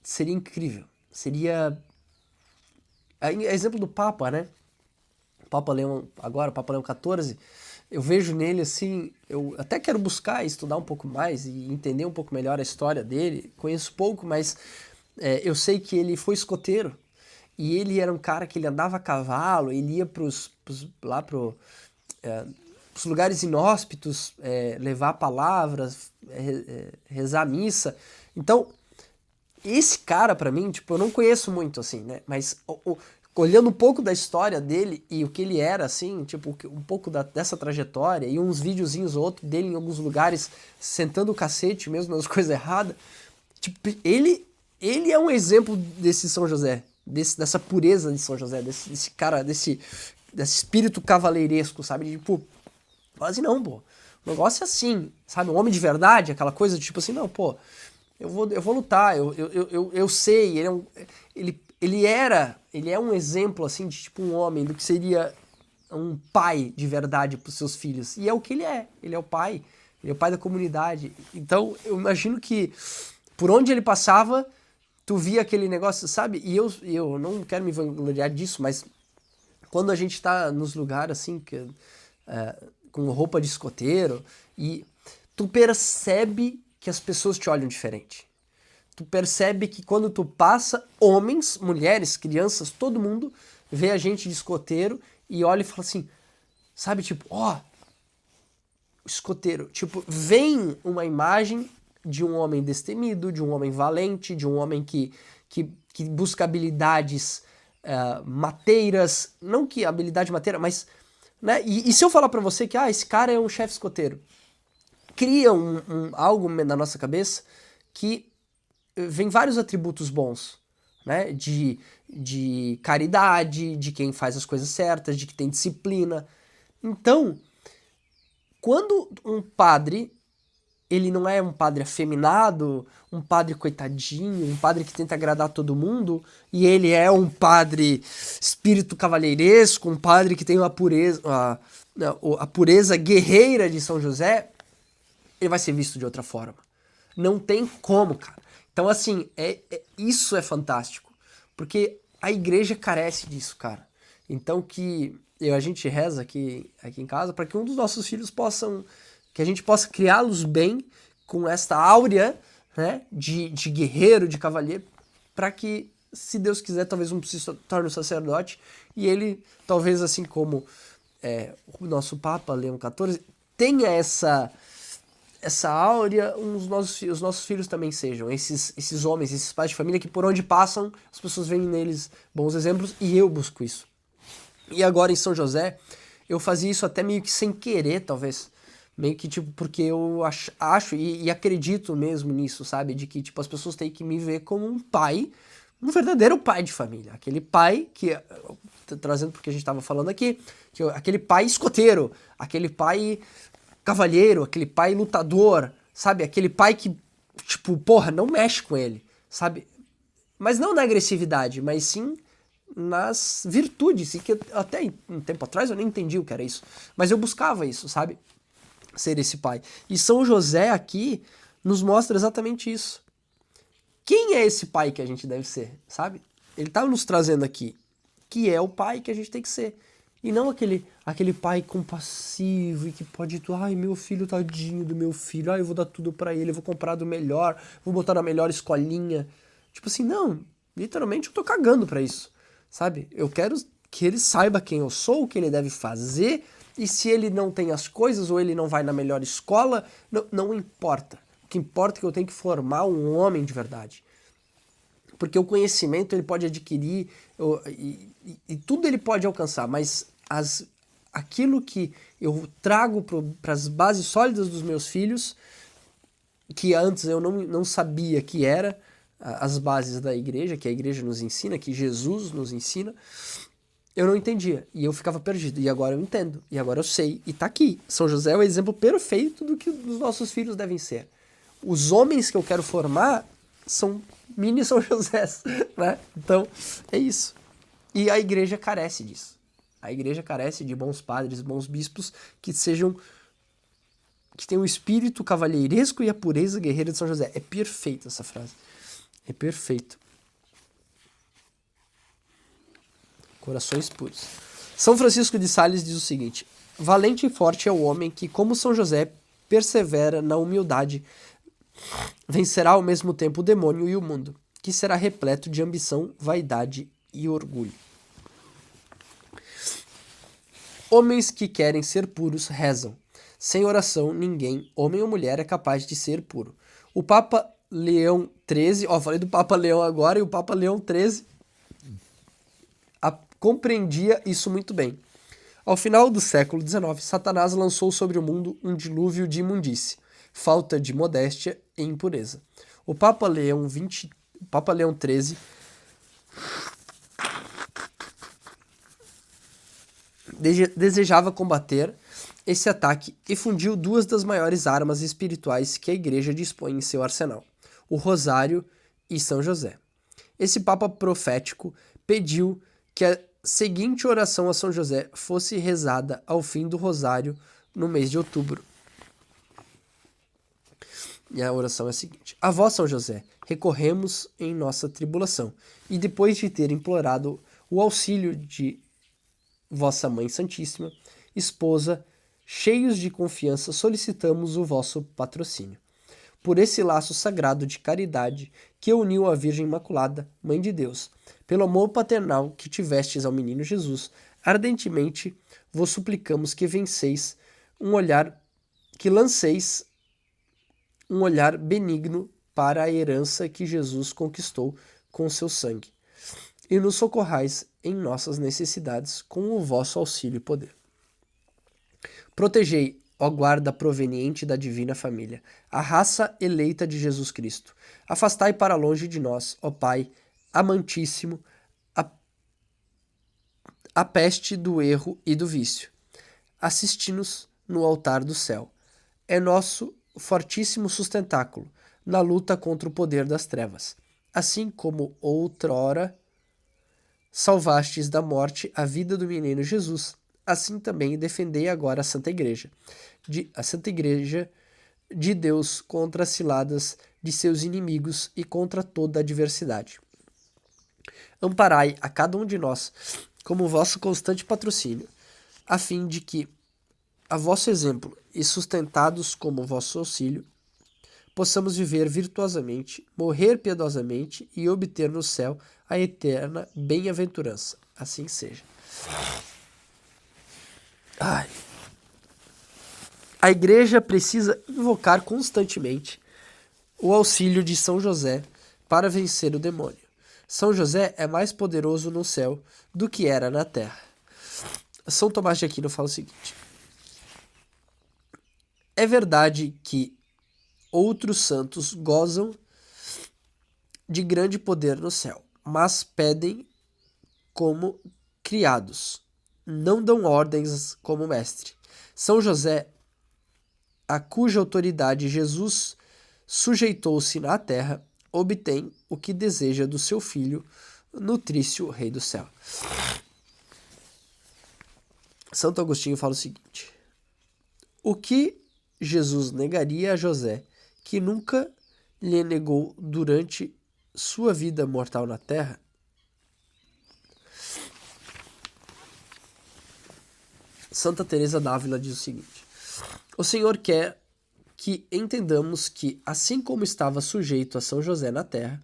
seria incrível. Seria... Exemplo do Papa, né? O Papa Leão XIV, eu vejo nele assim, eu até quero buscar e estudar um pouco mais e entender um pouco melhor a história dele, conheço pouco, mas eu sei que ele foi escoteiro, e ele era um cara que ele andava a cavalo, ele ia pros lugares inóspitos, levar palavras, rezar a missa. Então, esse cara, pra mim, eu não conheço muito, assim, né? Mas olhando um pouco da história dele e o que ele era, assim, um pouco dessa trajetória e uns videozinhos ou outro dele em alguns lugares sentando o cacete mesmo nas coisas erradas, ele é um exemplo desse São José, dessa pureza de São José, desse cara, desse espírito cavaleiresco, sabe? Quase não, pô. O negócio é assim, sabe? Um homem de verdade, aquela coisa assim, não, pô, eu vou lutar, eu sei, ele é um exemplo, assim, de um homem, do que seria um pai de verdade para os seus filhos. E é o que ele é o pai da comunidade. Então, eu imagino que por onde ele passava, tu via aquele negócio, sabe? E eu não quero me vangloriar disso, mas quando a gente tá nos lugares, assim, com roupa de escoteiro, e tu percebe que as pessoas te olham diferente. Tu percebe que quando tu passa, homens, mulheres, crianças, todo mundo vê a gente de escoteiro e olha e fala assim, sabe, escoteiro. Vem uma imagem de um homem destemido, de um homem valente, de um homem que busca habilidades mateiras, não que habilidade mateira, mas... Né? E se eu falar pra você que esse cara é um chefe escoteiro, cria algo na nossa cabeça que vem vários atributos bons, né? De caridade, de quem faz as coisas certas, de que tem disciplina. Então, quando um padre, ele não é um padre afeminado, um padre coitadinho, um padre que tenta agradar todo mundo, e ele é um padre espírito cavalheiresco, um padre que tem uma pureza, a pureza guerreira de São José, ele vai ser visto de outra forma. Não tem como, cara. Então, assim, isso é fantástico. Porque a igreja carece disso, cara. Então, a gente reza aqui em casa para que um dos nossos filhos que a gente possa criá-los bem com esta áurea, né, de guerreiro, de cavalheiro, para que, se Deus quiser, talvez um se torne um sacerdote e ele, talvez assim como o nosso Papa Leão XIV, tenha essa áurea, os nossos filhos também sejam esses homens, esses pais de família que por onde passam as pessoas veem neles bons exemplos, e eu busco isso. E agora em São José, eu fazia isso até meio que sem querer, talvez. Meio que, tipo, porque eu acho e acredito mesmo nisso, sabe? De que, tipo, as pessoas têm que me ver como um pai, um verdadeiro pai de família. Aquele pai que, trazendo porque a gente estava falando aqui, aquele pai escoteiro, aquele pai cavalheiro, aquele pai lutador, sabe? Aquele pai que, tipo, porra, não mexe com ele, sabe? Mas não na agressividade, mas sim nas virtudes, e que até um tempo atrás eu nem entendi o que era isso, mas eu buscava isso, sabe? Ser esse pai. E São José aqui nos mostra exatamente isso. Quem é esse pai que a gente deve ser, sabe? Ele tá nos trazendo aqui que é o pai que a gente tem que ser. E não aquele pai compassivo e que pode... Ai, meu filho, tadinho do meu filho. Ai, eu vou dar tudo pra ele, eu vou comprar do melhor, vou botar na melhor escolinha. Tipo assim, não. Literalmente eu tô cagando pra isso, sabe? Eu quero que ele saiba quem eu sou, o que ele deve fazer, e se ele não tem as coisas ou ele não vai na melhor escola, não importa. O que importa é que eu tenho que formar um homem de verdade. Porque o conhecimento ele pode adquirir e tudo ele pode alcançar, mas aquilo que eu trago para as bases sólidas dos meus filhos, que antes eu não sabia que era as bases da igreja, que a igreja nos ensina, que Jesus nos ensina, eu não entendia, e eu ficava perdido, e agora eu entendo, e agora eu sei, e tá aqui. São José é o exemplo perfeito do que os nossos filhos devem ser. Os homens que eu quero formar são mini São Josés, né? Então, é isso. E a igreja carece disso. A igreja carece de bons padres, bons bispos que tenham o espírito cavalheiresco e a pureza guerreira de São José. É perfeita essa frase. É perfeito. Corações puros. São Francisco de Sales diz o seguinte: valente e forte é o homem que, como São José, persevera na humildade, vencerá ao mesmo tempo o demônio e o mundo, que será repleto de ambição, vaidade e orgulho. Homens que querem ser puros rezam. Sem oração, ninguém, homem ou mulher, é capaz de ser puro. O Papa Leão XIII, falei do Papa Leão agora, e o Papa Leão XIII compreendia isso muito bem. Ao final do século XIX, Satanás lançou sobre o mundo um dilúvio de imundície, falta de modéstia e impureza. O Papa Leão XIII desejava combater esse ataque e fundiu duas das maiores armas espirituais que a Igreja dispõe em seu arsenal, o Rosário e São José. Esse Papa profético pediu que a seguinte oração a São José fosse rezada ao fim do Rosário no mês de outubro. E a oração é a seguinte: a vós, São José, recorremos em nossa tribulação, e depois de ter implorado o auxílio de vossa Mãe Santíssima, esposa, cheios de confiança, solicitamos o vosso patrocínio. Por esse laço sagrado de caridade que uniu a Virgem Imaculada, Mãe de Deus, pelo amor paternal que tivestes ao menino Jesus, ardentemente vos suplicamos que lanceis um olhar benigno para a herança que Jesus conquistou com seu sangue, e nos socorrais em nossas necessidades com o vosso auxílio e poder. Protegei, ó guarda proveniente da divina família, a raça eleita de Jesus Cristo. Afastai para longe de nós, ó Pai amantíssimo, a peste do erro e do vício. Assisti-nos no altar do céu. É nosso fortíssimo sustentáculo na luta contra o poder das trevas. Assim como outrora salvastes da morte a vida do menino Jesus, assim também defendei agora a Santa Igreja de Deus contra as ciladas de seus inimigos e contra toda a adversidade. Amparai a cada um de nós como vosso constante patrocínio, a fim de que, a vosso exemplo e sustentados como vosso auxílio, possamos viver virtuosamente, morrer piedosamente e obter no céu a eterna bem-aventurança. Assim seja. Ai. A igreja precisa invocar constantemente o auxílio de São José para vencer o demônio. São José é mais poderoso no céu do que era na terra. São Tomás de Aquino fala o seguinte: é verdade que outros santos gozam de grande poder no céu, mas pedem como criados, não dão ordens como mestre. São José, a cuja autoridade Jesus sujeitou-se na terra, obtém o que deseja do seu filho, nutrício Rei do céu. Santo Agostinho fala o seguinte: o que Jesus negaria a José, que nunca lhe negou durante sua vida mortal na terra? Santa Teresa d'Ávila diz o seguinte: o Senhor quer que entendamos que, assim como estava sujeito a São José na terra,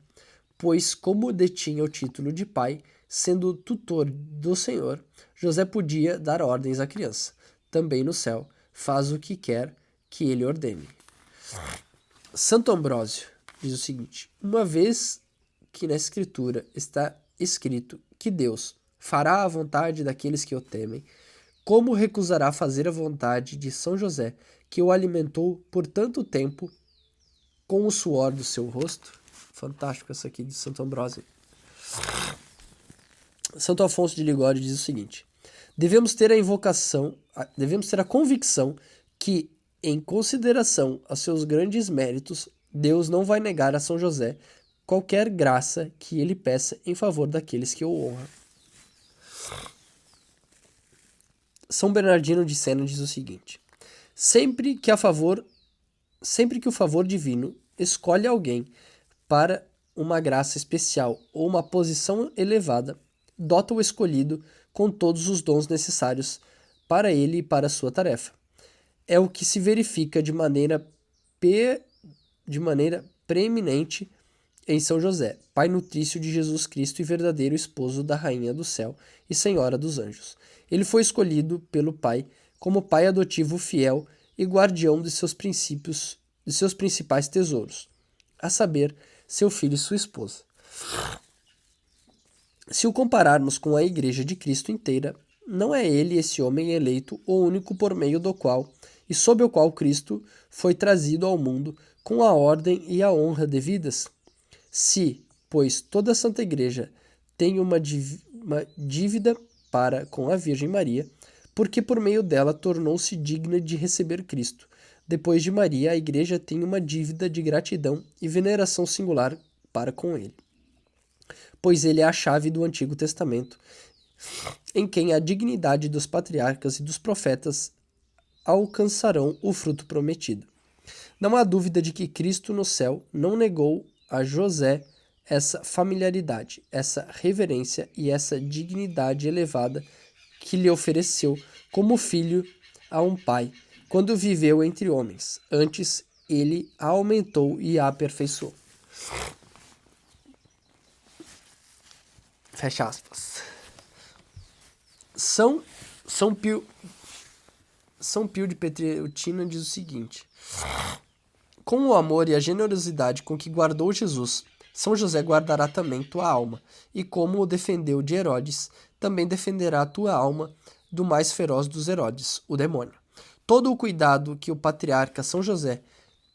pois como detinha o título de pai, sendo tutor do Senhor, José podia dar ordens à criança. Também no céu, faz o que quer que ele ordene. Santo Ambrósio diz o seguinte: uma vez que na Escritura está escrito que Deus fará a vontade daqueles que o temem, como recusará fazer a vontade de São José, que o alimentou por tanto tempo com o suor do seu rosto? Fantástico essa aqui de Santo Ambrósio. Santo Afonso de Ligório diz o seguinte: devemos ter a convicção que, em consideração aos seus grandes méritos, Deus não vai negar a São José qualquer graça que ele peça em favor daqueles que o honram. São Bernardino de Sena diz o seguinte: sempre que o favor divino escolhe alguém para uma graça especial ou uma posição elevada, dota o escolhido com todos os dons necessários para ele e para a sua tarefa. É o que se verifica de maneira preeminente em São José, pai nutrício de Jesus Cristo e verdadeiro esposo da Rainha do Céu e Senhora dos Anjos. Ele foi escolhido pelo Pai como pai adotivo fiel e guardião de seus principais tesouros, a saber, seu filho e sua esposa. Se o compararmos com a Igreja de Cristo inteira, não é ele, esse homem eleito, o único por meio do qual e sob o qual Cristo foi trazido ao mundo com a ordem e a honra devidas? Se, pois, toda a Santa Igreja tem uma dívida para com a Virgem Maria, porque por meio dela tornou-se digna de receber Cristo. Depois de Maria, a Igreja tem uma dívida de gratidão e veneração singular para com ele, pois ele é a chave do Antigo Testamento, em quem a dignidade dos patriarcas e dos profetas alcançarão o fruto prometido. Não há dúvida de que Cristo no céu não negou a José essa familiaridade, essa reverência e essa dignidade elevada que lhe ofereceu como filho a um pai, quando viveu entre homens. Antes, ele a aumentou e a aperfeiçoou. Fecha aspas. São Pio de Pietrelcina diz o seguinte: com o amor e a generosidade com que guardou Jesus, São José guardará também tua alma, e como o defendeu de Herodes, também defenderá a tua alma do mais feroz dos Herodes, o demônio. Todo o cuidado que o patriarca São José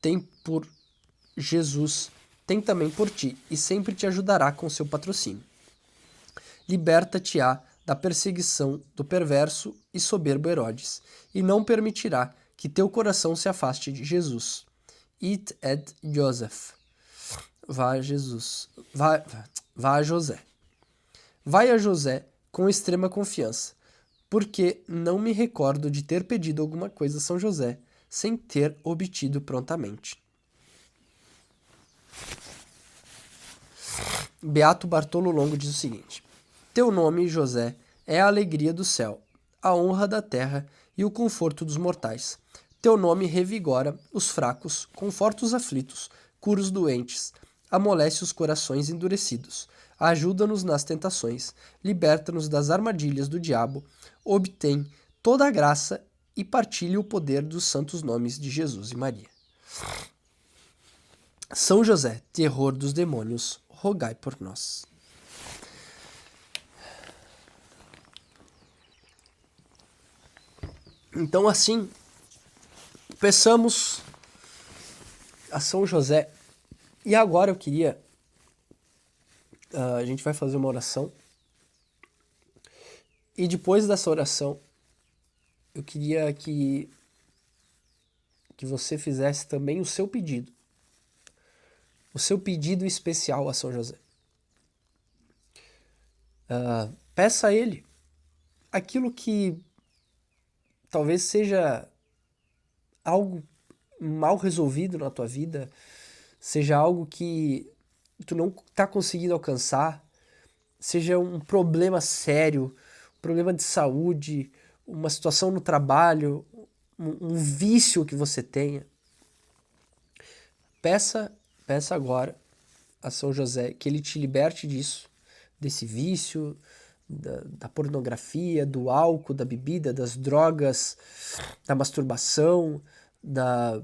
tem por Jesus, tem também por ti, e sempre te ajudará com seu patrocínio. Liberta-te-á da perseguição do perverso e soberbo Herodes, e não permitirá que teu coração se afaste de Jesus. It et Joseph. Vá a José. Vai a José com extrema confiança, porque não me recordo de ter pedido alguma coisa a São José sem ter obtido prontamente. Beato Bartolo Longo diz o seguinte: Teu nome, José, é a alegria do céu, a honra da terra e o conforto dos mortais. Teu nome revigora os fracos, conforta os aflitos, cura os doentes, amolece os corações endurecidos, ajuda-nos nas tentações, liberta-nos das armadilhas do diabo, obtém toda a graça e partilha o poder dos santos nomes de Jesus e Maria. São José, terror dos demônios, rogai por nós. Então, assim, peçamos a São José. E agora eu queria... a gente vai fazer uma oração. E depois dessa oração, eu queria que você fizesse também o seu pedido. O seu pedido especial a São José. Peça a ele aquilo que talvez seja algo mal resolvido na tua vida, seja algo que tu não está conseguindo alcançar, seja um problema sério, um problema de saúde, uma situação no trabalho, um vício que você tenha. Peça agora a São José que ele te liberte disso, desse vício, da pornografia, do álcool, da bebida, das drogas, da masturbação, da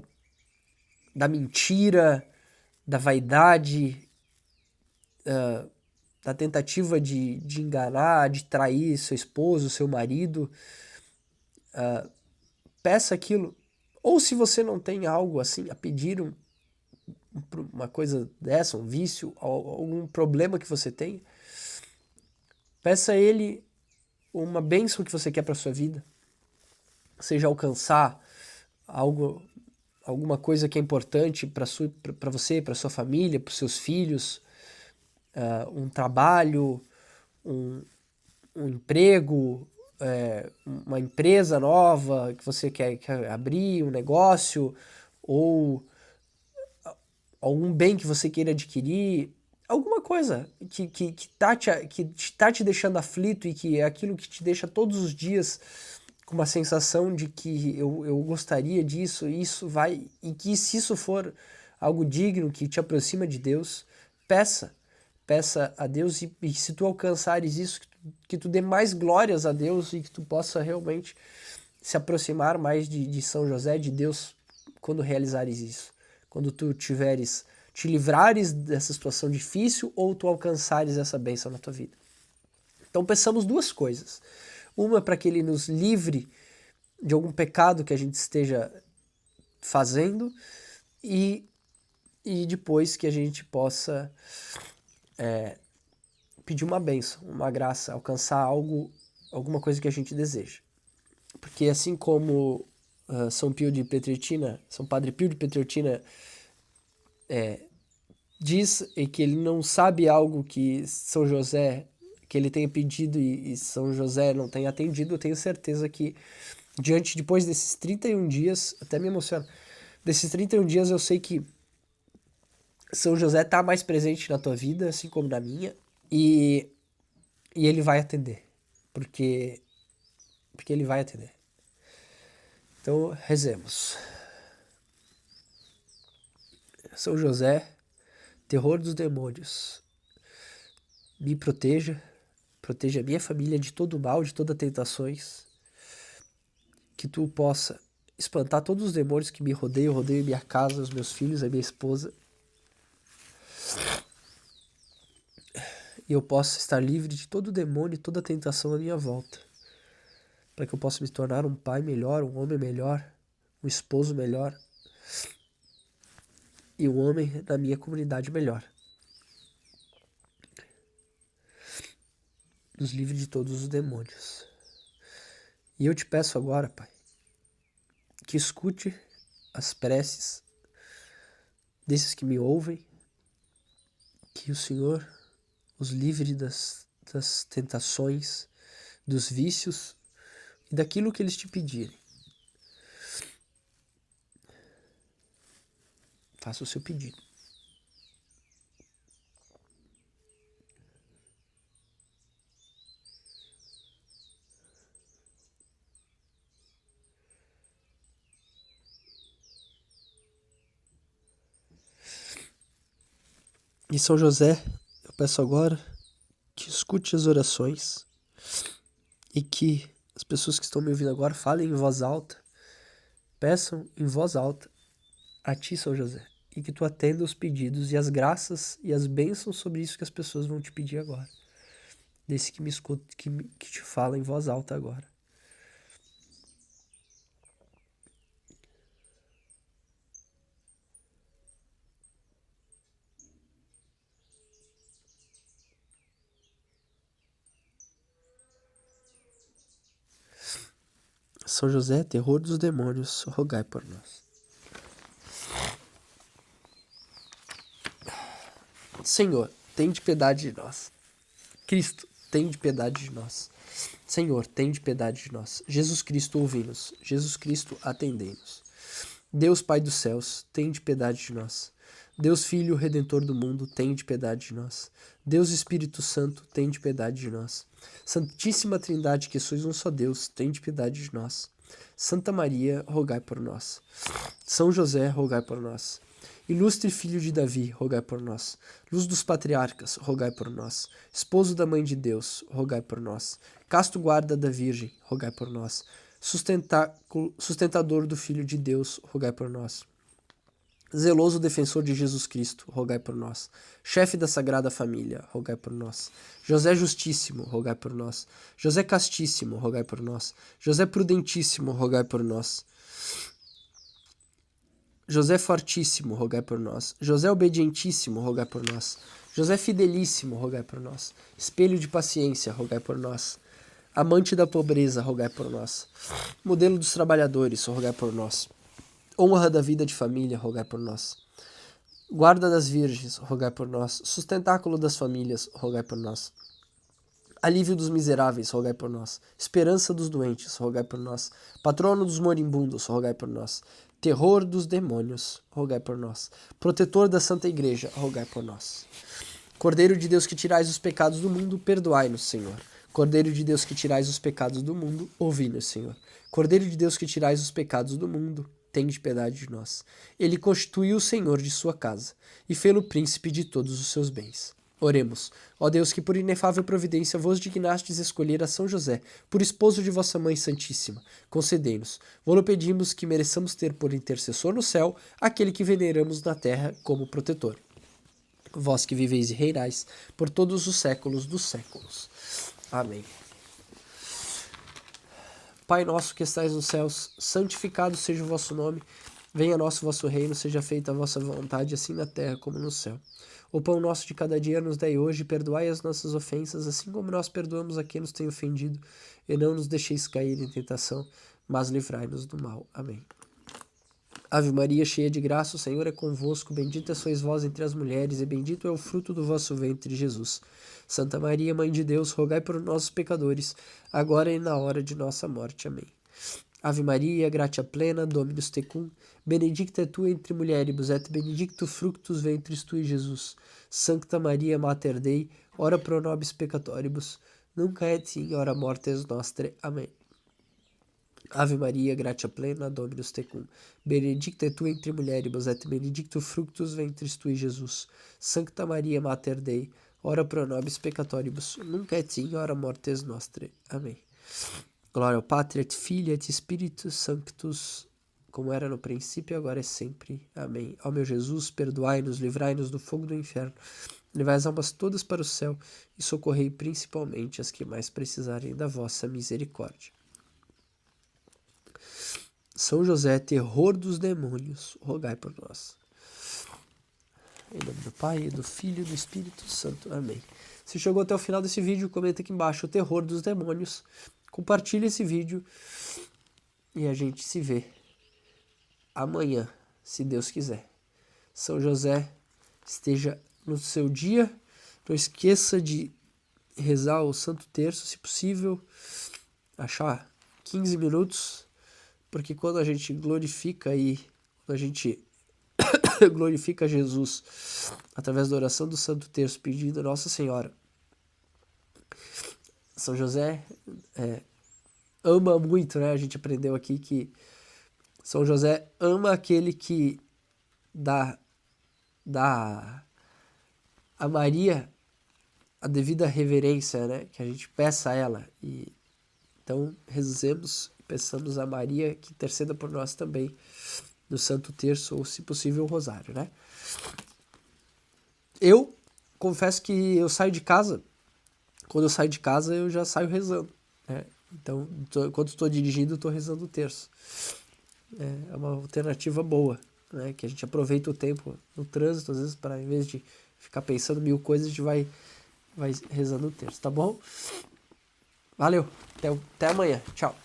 mentira, da vaidade, da tentativa de enganar, de trair seu esposo, seu marido. Peça aquilo. Ou se você não tem algo assim a pedir, uma coisa dessa, um vício, algum problema que você tem, peça a ele uma bênção que você quer para sua vida. Seja alcançar alguma coisa que é importante para você, para sua família, para seus filhos, um trabalho, um emprego, uma empresa nova que você quer abrir, um negócio, ou algum bem que você queira adquirir, alguma coisa que tá te deixando aflito e que é aquilo que te deixa todos os dias com uma sensação de que eu gostaria disso, isso vai, e que se isso for algo digno, que te aproxima de Deus, peça a Deus e se tu alcançares isso, que tu dê mais glórias a Deus e que tu possa realmente se aproximar mais de São José, de Deus, quando realizares isso. Quando tu te livrares dessa situação difícil ou tu alcançares essa bênção na tua vida. Então peçamos duas coisas. Uma para que ele nos livre de algum pecado que a gente esteja fazendo e depois que a gente possa pedir uma bênção, uma graça, alcançar alguma coisa que a gente deseja. Porque assim como São Padre Pio de Pietrelcina diz que ele não sabe algo que São José, que ele tenha pedido e São José não tenha atendido, eu tenho certeza que depois desses 31 dias, até me emociona, desses 31 dias eu sei que São José está mais presente na tua vida, assim como na minha, e ele vai atender, porque ele vai atender. Então, rezemos. São José, terror dos demônios, me proteja a minha família de todo mal, de todas tentações, que tu possa espantar todos os demônios que me rodeiam minha casa, os meus filhos, a minha esposa, e eu possa estar livre de todo demônio e toda tentação à minha volta, para que eu possa me tornar um pai melhor, um homem melhor, um esposo melhor e um homem na minha comunidade melhor. Nos livre de todos os demônios. E eu te peço agora, Pai, que escute as preces desses que me ouvem, que o Senhor os livre das tentações, dos vícios, e daquilo que eles te pedirem. Faça o seu pedido. E São José, eu peço agora que escute as orações e que as pessoas que estão me ouvindo agora falem em voz alta, peçam em voz alta a ti, São José, e que tu atenda os pedidos e as graças e as bênçãos sobre isso que as pessoas vão te pedir agora. Desse que me escuta, que te fala em voz alta agora. São José, terror dos demônios, rogai por nós. Senhor, tende piedade de nós. Cristo, tende piedade de nós. Senhor, tende piedade de nós. Jesus Cristo, ouvi-nos. Jesus Cristo, atendei-nos. Deus Pai dos céus, tende piedade de nós. Deus Filho, Redentor do mundo, tende piedade de nós. Deus Espírito Santo, tende piedade de nós. Santíssima Trindade, que sois um só Deus, tende piedade de nós. Santa Maria, rogai por nós. São José, rogai por nós. Ilustre Filho de Davi, rogai por nós. Luz dos patriarcas, rogai por nós. Esposo da Mãe de Deus, rogai por nós. Casto guarda da Virgem, rogai por nós. Sustentador do Filho de Deus, rogai por nós. Zeloso defensor de Jesus Cristo, rogai por nós. Chefe da Sagrada Família, rogai por nós. José Justíssimo, rogai por nós. José Castíssimo, rogai por nós. José Prudentíssimo, rogai por nós. José Fortíssimo, rogai por nós. José Obedientíssimo, rogai por nós. José Fidelíssimo, rogai por nós. Espelho de paciência, rogai por nós. Amante da pobreza, rogai por nós. Modelo dos trabalhadores, rogai por nós. Honra da vida de família, rogai por nós. Guarda das virgens, rogai por nós. Sustentáculo das famílias, rogai por nós. Alívio dos miseráveis, rogai por nós. Esperança dos doentes, rogai por nós. Patrono dos moribundos, rogai por nós. Terror dos demônios, rogai por nós. Protetor da Santa Igreja, rogai por nós. Cordeiro de Deus que tirais os pecados do mundo, perdoai-nos, Senhor. Cordeiro de Deus que tirais os pecados do mundo, ouvi-nos, Senhor. Cordeiro de Deus que tirais os pecados do mundo, tende piedade de nós. Ele constituiu o Senhor de sua casa, e fê-lo príncipe de todos os seus bens. Oremos. Ó Deus, que por inefável providência vos dignastes escolher a São José, por esposo de vossa Mãe Santíssima, concedei-nos. Vô-lo pedimos que mereçamos ter por intercessor no céu aquele que veneramos na terra como protetor. Vós que viveis e reinais por todos os séculos dos séculos. Amém. Pai nosso que estais nos céus, santificado seja o vosso nome. Venha a nós o vosso reino, seja feita a vossa vontade, assim na terra como no céu. O pão nosso de cada dia nos dai hoje, perdoai as nossas ofensas, assim como nós perdoamos a quem nos tem ofendido, e não nos deixeis cair em tentação, mas livrai-nos do mal. Amém. Ave Maria, cheia de graça, o Senhor é convosco, bendita sois vós entre as mulheres, e bendito é o fruto do vosso ventre, Jesus. Santa Maria, Mãe de Deus, rogai por nós, pecadores, agora e na hora de nossa morte. Amém. Ave Maria, gratia plena, Dominus tecum, benedicta tu entre mulieribus, et benedictus fructus ventris tui, Jesus. Sancta Maria, Mater Dei, ora pro nobis peccatoribus, nunc et in hora mortis nostre. Amém. Ave Maria, gratia plena, Dominus tecum, benedicta tu entre mulieribus, et benedictus fructus ventris tui, Jesus. Sancta Maria, Mater Dei, ora pro nobis peccatoribus, nunc et in hora mortis nostre. Amém. Glória ao Pátria, et Filho, et Spiritus Sanctus, como era no princípio, agora e sempre. Amém. Ó meu Jesus, perdoai-nos, livrai-nos do fogo do inferno, levai as almas todas para o céu e socorrei principalmente as que mais precisarem da vossa misericórdia. São José, terror dos demônios, rogai por nós. Em nome do Pai, do Filho e do Espírito Santo. Amém. Se chegou até o final desse vídeo, comenta aqui embaixo o terror dos demônios. Compartilhe esse vídeo e a gente se vê amanhã, se Deus quiser. São José, esteja no seu dia. Não esqueça de rezar o Santo Terço, se possível. Achar 15 minutos, porque quando a gente glorifica quando a gente glorifica Jesus através da oração do Santo Terço, pedindo Nossa Senhora, São José ama muito, né? A gente aprendeu aqui que São José ama aquele que dá a Maria a devida reverência, né? Que a gente peça a ela. E então rezemos, peçamos a Maria que interceda por nós também no Santo Terço, ou se possível o Rosário, né? Eu confesso que eu saio de casa, quando eu saio de casa eu já saio rezando, né? Então, enquanto estou dirigindo, estou rezando o terço. É uma alternativa boa, né? Que a gente aproveita o tempo no trânsito, às vezes, para em vez de ficar pensando mil coisas, a gente vai rezando o terço, tá bom? Valeu, até amanhã, tchau.